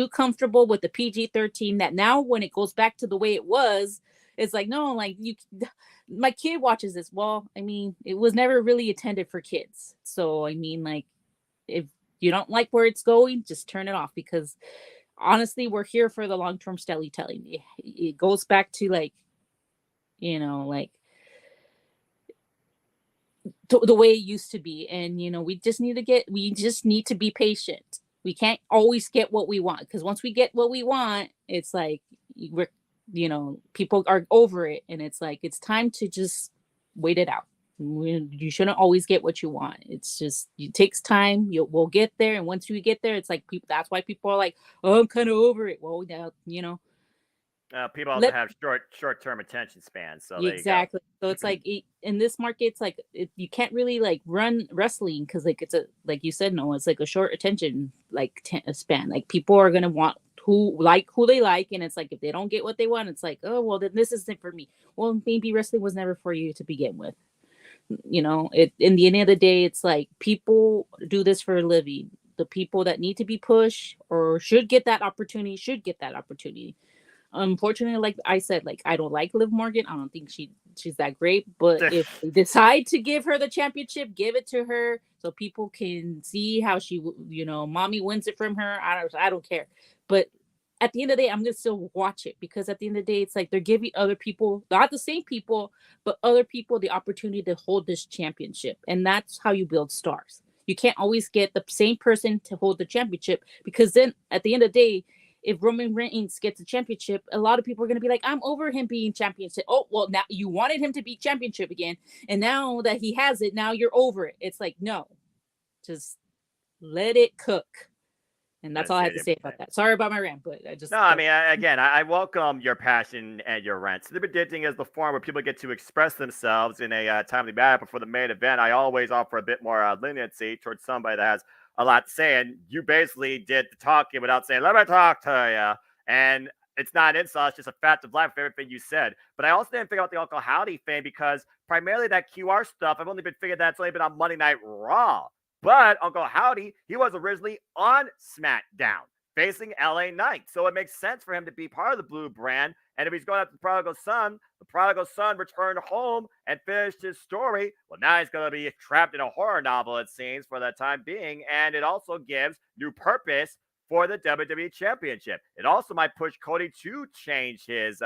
comfortable with the PG-13, that now when it goes back to the way it was, it's like, no, like, my kid watches this. Well, I mean, it was never really intended for kids. So, I mean, like, if you don't like where it's going, just turn it off, because honestly, we're here for the long-term storytelling. It goes back to, like, you know, like the way it used to be. And, you know, we just need to be patient. We can't always get what we want, because once we get what we want, it's like people are over it, and it's like, it's time to just wait it out. You shouldn't always get what you want. It's just, it takes time. We'll get there, and once you get there, it's like, that's why people are like, oh, I'm kind of over it. Well, now, people also have short-term attention spans, so exactly. So it's like, in this market, it's like, you can't really like run wrestling, because like, it's like you said, no, it's like a short attention span. Like, people are gonna want who they like, and it's like, if they don't get what they want, it's like, oh, well, then this isn't for me. Well, maybe wrestling was never for you to begin with. You know, in the end of the day, it's like, people do this for a living. The people that need to be pushed or should get that opportunity. Unfortunately, like I said, like, I don't like Liv Morgan. I don't think she's that great. But if they decide to give her the championship, give it to her, so people can see how she, mommy wins it from her. I don't care. But at the end of the day, I'm gonna still watch it, because at the end of the day, it's like, they're giving other people, not the same people, but other people, the opportunity to hold this championship, and that's how you build stars. You can't always get the same person to hold the championship, because then at the end of the day, if Roman Reigns gets a championship, a lot of people are going to be like, I'm over him being championship. Oh, well, now you wanted him to be championship again, and now that he has it, now you're over it. It's like, no, just let it cook. And that's all I have to say about that. Sorry about my rant, but I welcome your passion and your rant. So the predicting is the form where people get to express themselves in a timely manner before the main event. I always offer a bit more leniency towards somebody that has a lot to say, and you basically did the talking without saying, let me talk to you. And it's not an insult, it's just a fact of life of everything you said. But I also didn't figure out the Uncle Howdy thing because primarily that QR stuff, I've only been figuring that it's only been on Monday Night Raw. But Uncle Howdy, he was originally on SmackDown facing LA Knight. So it makes sense for him to be part of the Blue brand. And if he's going after the prodigal son returned home and finished his story. Well, now he's going to be trapped in a horror novel, it seems, for the time being. And it also gives new purpose for the WWE Championship. It also might push Cody to change his,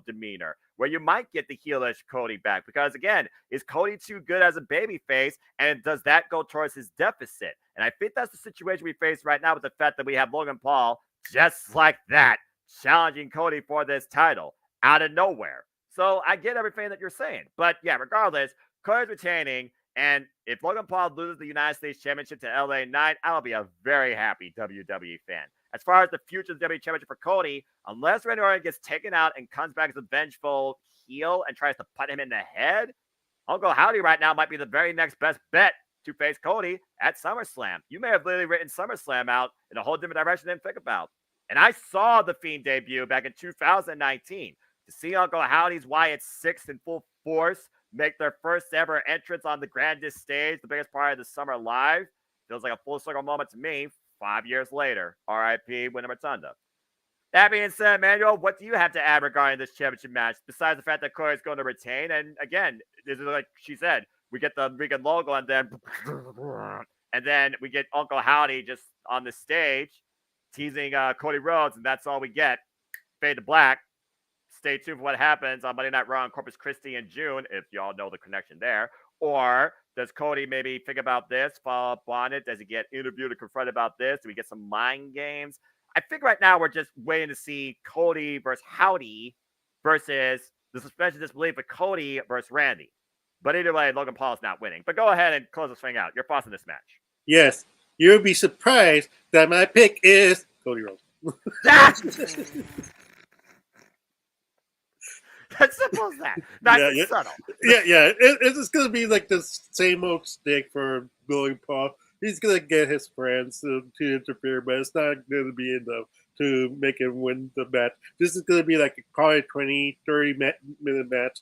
demeanor, where you might get the heelish Cody back. Because again, is Cody too good as a babyface, and does that go towards his deficit? And I think that's the situation we face right now with the fact that we have Logan Paul just like that challenging Cody for this title out of nowhere. So I get everything that you're saying, but yeah, regardless, Cody's retaining. And if Logan Paul loses the United States Championship to LA Knight, I'll be a very happy WWE fan. As far as the future of the WWE Championship for Cody, unless Randy Orton gets taken out and comes back as a vengeful heel and tries to put him in the head, Uncle Howdy right now might be the very next best bet to face Cody at SummerSlam. You may have literally written SummerSlam out in a whole different direction than think about. And I saw the Fiend debut back in 2019. To see Uncle Howdy's Wyatt Six in full force make their first ever entrance on the grandest stage, the biggest part of the summer live, feels like a full circle moment to me 5 years later. R.I.P. Wyndham Rotunda. That being said, Manuel, what do you have to add regarding this championship match, besides the fact that Corey is going to retain? And again, this is like she said, we get the Regan logo and then we get Uncle Howdy just on the stage teasing Cody Rhodes, and that's all we get. Fade to black. Stay tuned for what happens on Monday Night Raw in Corpus Christi in June, if y'all know the connection there. Or does Cody maybe think about this, follow up on it? Does he get interviewed or confronted about this? Do we get some mind games? I think right now we're just waiting to see Cody versus Howdy versus the suspension of disbelief of Cody versus Randy. But either way, Logan Paul is not winning. But go ahead and close this thing out. Your thoughts on this match? Yes, you'll be surprised that my pick is Cody Rhodes. As simple as that. Nice and subtle. Yeah. It's just going to be like the same old stick for Logan Paul. He's going to get his friends to interfere, but it's not going to be enough to make him win the match. This is going to be like probably a 20, 30-minute match.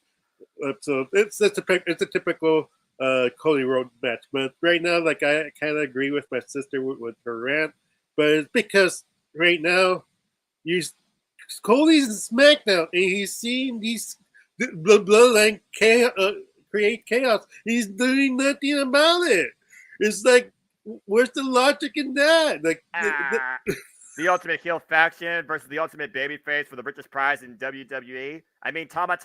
So it's a typical Cody Rhodes match. But right now, like I kind of agree with my sister with her rant, but it's because right now, Cody's in SmackDown, and he's seeing these bloodline create chaos. He's doing nothing about it. It's like, where's the logic in that? Like the ultimate heel faction versus the ultimate babyface for the richest prize in WWE. I mean, Tonga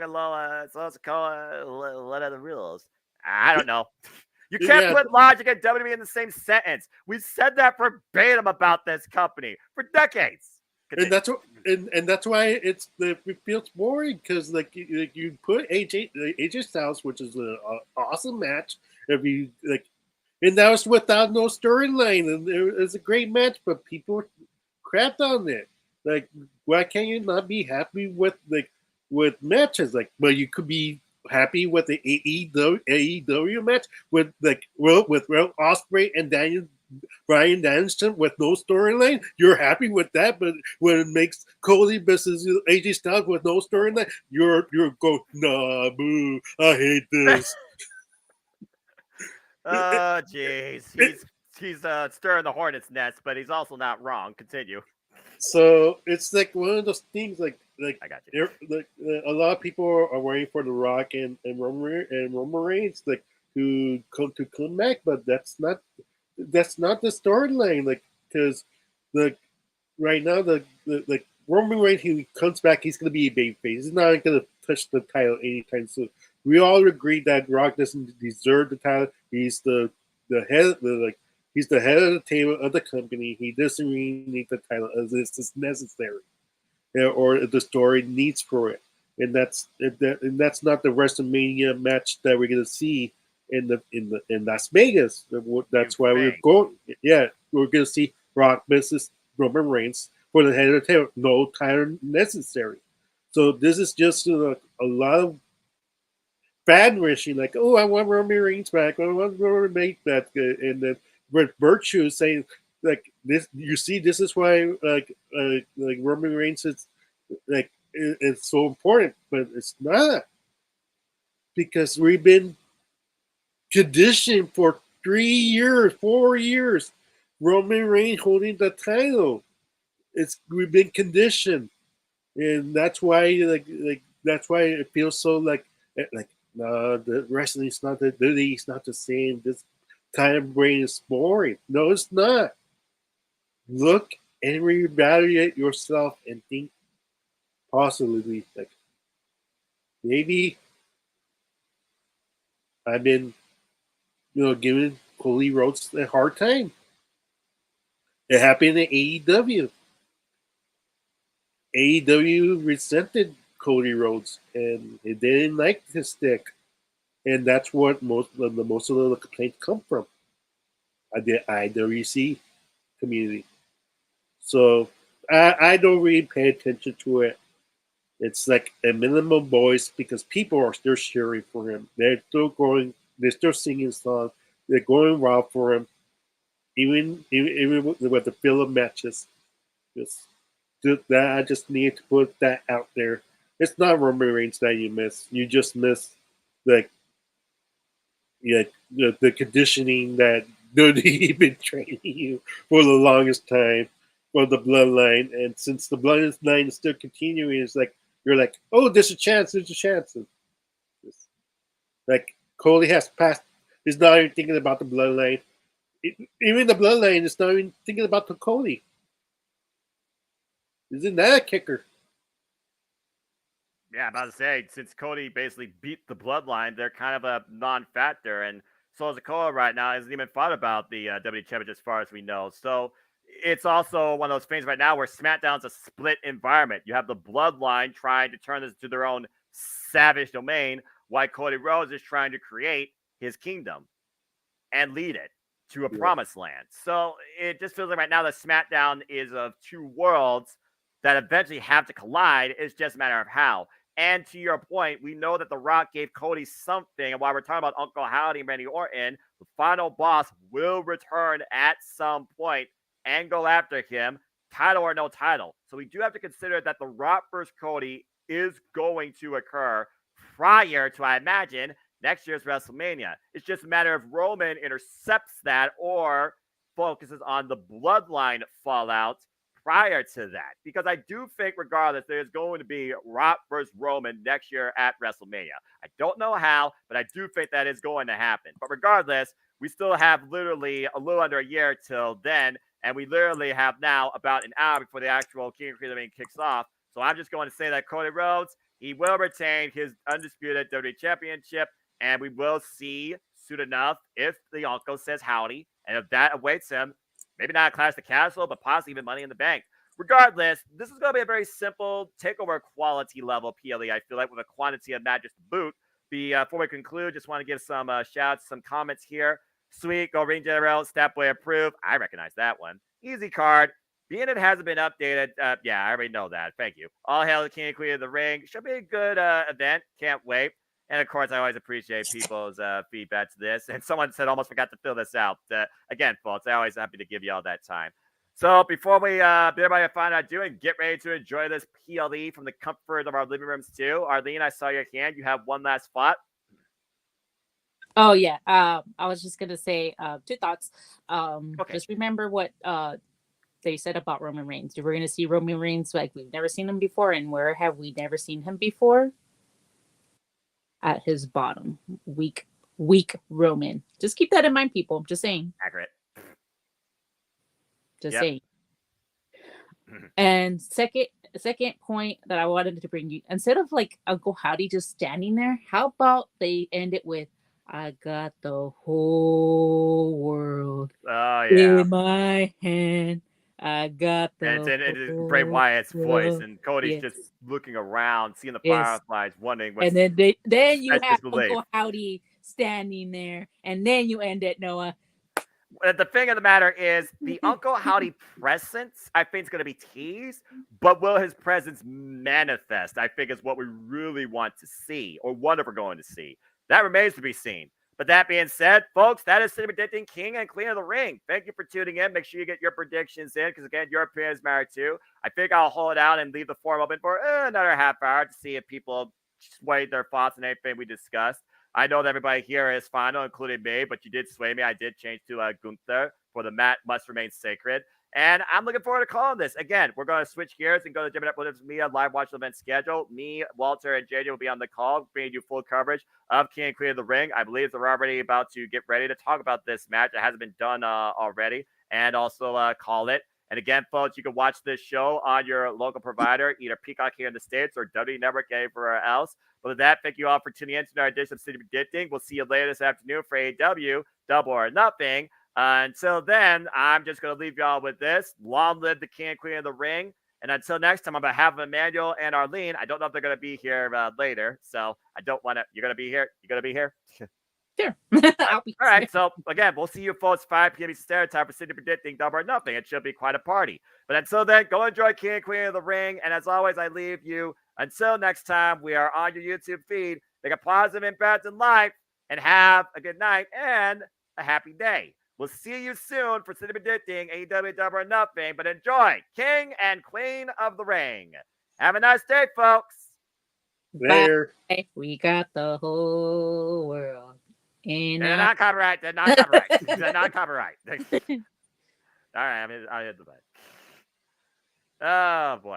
Lola, Sosakoa, what are the rules? I don't know. You can't put logic and WWE in the same sentence. We've said that verbatim about this company for decades. And that's why it feels boring, because like you put AJ Styles, which is an awesome match. If you like, and that was without no storyline, and it was a great match, but people crapped on it. Like, why can't you not be happy with matches? Like, well, you could be happy with the AEW match with Will Ospreay and Bryan Danielson with no storyline. You're happy with that, but when it makes Cody versus AJ Styles with no storyline, you're go, nah, boo, I hate this. Oh, jeez. He's stirring the hornet's nest, but he's also not wrong. Continue. So it's like one of those things. Like I got you. A lot of people are waiting for The Rock and Roman Reigns to come back, but that's not the storyline. Like, because right now the Roman Reigns, he comes back, he's going to be a babyface. He's not going to touch the title anytime soon. We all agree that Rock doesn't deserve the title. He's the head he's the head of the table of the company. He doesn't really need the title as it's necessary, or the story needs for it. And that's not the WrestleMania match that we're going to see in Las Vegas. That's why we're going. Yeah, we're going to see Rock versus Roman Reigns for the head of the table. No title necessary. So this is just a lot of fan wishing, like, oh, I want Roman Reigns back. I want Roman Reigns back, and then with Virtue saying, like this. You see, this is why like Roman Reigns is like it's so important, but it's not because we've been conditioned for 3 years, 4 years. Roman Reigns holding the title. We've been conditioned, and that's why that's why it feels so like no, the wrestling's not the it's not the same. This time brain is boring. No, it's not. Look and reevaluate yourself and think possibly like maybe I've been giving Cody Rhodes a hard time. It happened in AEW. AEW resented Cody Rhodes and they didn't like his stick, and that's what most of the complaints come from. The IWC community. So I don't really pay attention to it. It's like a minimum voice because people are still cheering for him. They're still going. They're still singing songs. They're going wild for him, even with the filler matches. Just that I just need to put that out there. It's not Roman Reigns that you miss. You just miss like the conditioning that he's been training you for the longest time for the bloodline. And since the bloodline is still continuing, it's like you're like, oh, there's a chance. Like Cody has passed. He's not even thinking about the bloodline. Even the bloodline is not even thinking about the Cody. Isn't that a kicker? Yeah, I'm about to say, since Cody basically beat the bloodline, they're kind of a non-factor. And Solo Sikoa right now hasn't even thought about the WWE Championship as far as we know. So it's also one of those things right now where SmackDown's a split environment. You have the bloodline trying to turn this to their own savage domain, while Cody Rhodes is trying to create his kingdom and lead it to a promised land. So it just feels like right now that SmackDown is of two worlds that eventually have to collide. It's just a matter of how. And to your point, we know that The Rock gave Cody something. And while we're talking about Uncle Howdy and Randy Orton, the final boss will return at some point and go after him, title or no title. So we do have to consider that The Rock versus Cody is going to occur prior to, I imagine, next year's WrestleMania. It's just a matter of Roman intercepts that or focuses on the bloodline fallout prior to that. Because I do think, regardless, there's going to be Rock versus Roman next year at WrestleMania. I don't know how, but I do think that is going to happen. But regardless, we still have literally a little under a year till then, and we literally have now about an hour before the actual King of Creative kicks off. So I'm just going to say that Cody Rhodes, he will retain his undisputed WWE Championship, and we will see soon enough if the uncle says howdy, and if that awaits him, maybe not a Clash of the Castle, but possibly even Money in the Bank. Regardless, this is going to be a very simple takeover quality level PLE, I feel like, with a quantity of matches to boot. Before we conclude, just want to give some shouts, some comments here. Sweet, Go Ring General, Stepway approved. I recognize that one. Easy card. Being it hasn't been updated, yeah, I already know that. Thank you. All hail the King and Queen of the Ring. Should be a good event. Can't wait. And of course, I always appreciate people's feedback to this. And someone said almost forgot to fill this out. Again, folks, I'm always happy to give you all that time. So before we bid everybody a fine adieu and get ready to enjoy this PLE from the comfort of our living rooms too, Arlene, I saw your hand. You have one last thought. Oh yeah. I was just gonna say two thoughts. Okay. Just remember what they said about Roman Reigns. We're gonna see Roman Reigns like we've never seen him before, and where have we never seen him before? At his bottom. Weak Roman. Just keep that in mind, people. Just saying. Accurate. Just saying. And second point that I wanted to bring you, instead of like Uncle Howdy just standing there, how about they end it with I got the whole world in my hand. I got the and it's Bray Wyatt's voice, and Cody's just looking around, seeing the fireflies, wondering what's. And then you have Uncle Howdy standing there, and then you end it, Noah. The thing of the matter is, the Uncle Howdy presence, I think, is going to be teased, but will his presence manifest? I think is what we really want to see, or what we're going to see. That remains to be seen. But that being said, folks, that is City Predicting King and Queen of the Ring. Thank you for tuning in. Make sure you get your predictions in because, again, your opinions matter too. I think I'll hold out and leave the forum open for another half hour to see if people swayed their thoughts on anything we discussed. I know that everybody here is final, including me, but you did sway me. I did change to Gunther for the mat must remain sacred. And I'm looking forward to calling this. Again, we're going to switch gears and go to Gemini Politics Media live watch event schedule. Me, Walter, and JJ will be on the call, bringing you full coverage of King and Queen of the Ring. I believe they're already about to get ready to talk about this match. It hasn't been done already. And also call it. And again, folks, you can watch this show on your local provider, either Peacock here in the States or W Network anywhere else. But with that, thank you all for tuning in to our edition of City Predicting. We'll see you later this afternoon for AEW, Double or Nothing. Until then, I'm just going to leave y'all with this. Long live the King and Queen of the Ring. And until next time, I'm going to have Emmanuel and Arlene. I don't know if they're going to be here later, so I don't want to. You're going to be here? You're going to be here? Sure. I'll be All right. So, again, we'll see you folks 5 p.m. Eastern Standard Time for City Predicting Double or Nothing. It should be quite a party. But until then, go enjoy King and Queen of the Ring. And as always, I leave you. Until next time, we are on your YouTube feed. Make a positive impact in life and have a good night and a happy day. We'll see you soon for City Predicting AEW Double or Nothing, but enjoy King and Queen of the Ring. Have a nice day, folks. Later. Bye. We got the whole world in They're our... not copyright. They're not copyright. They're not copyright. All right, I hit the button. Oh, boy.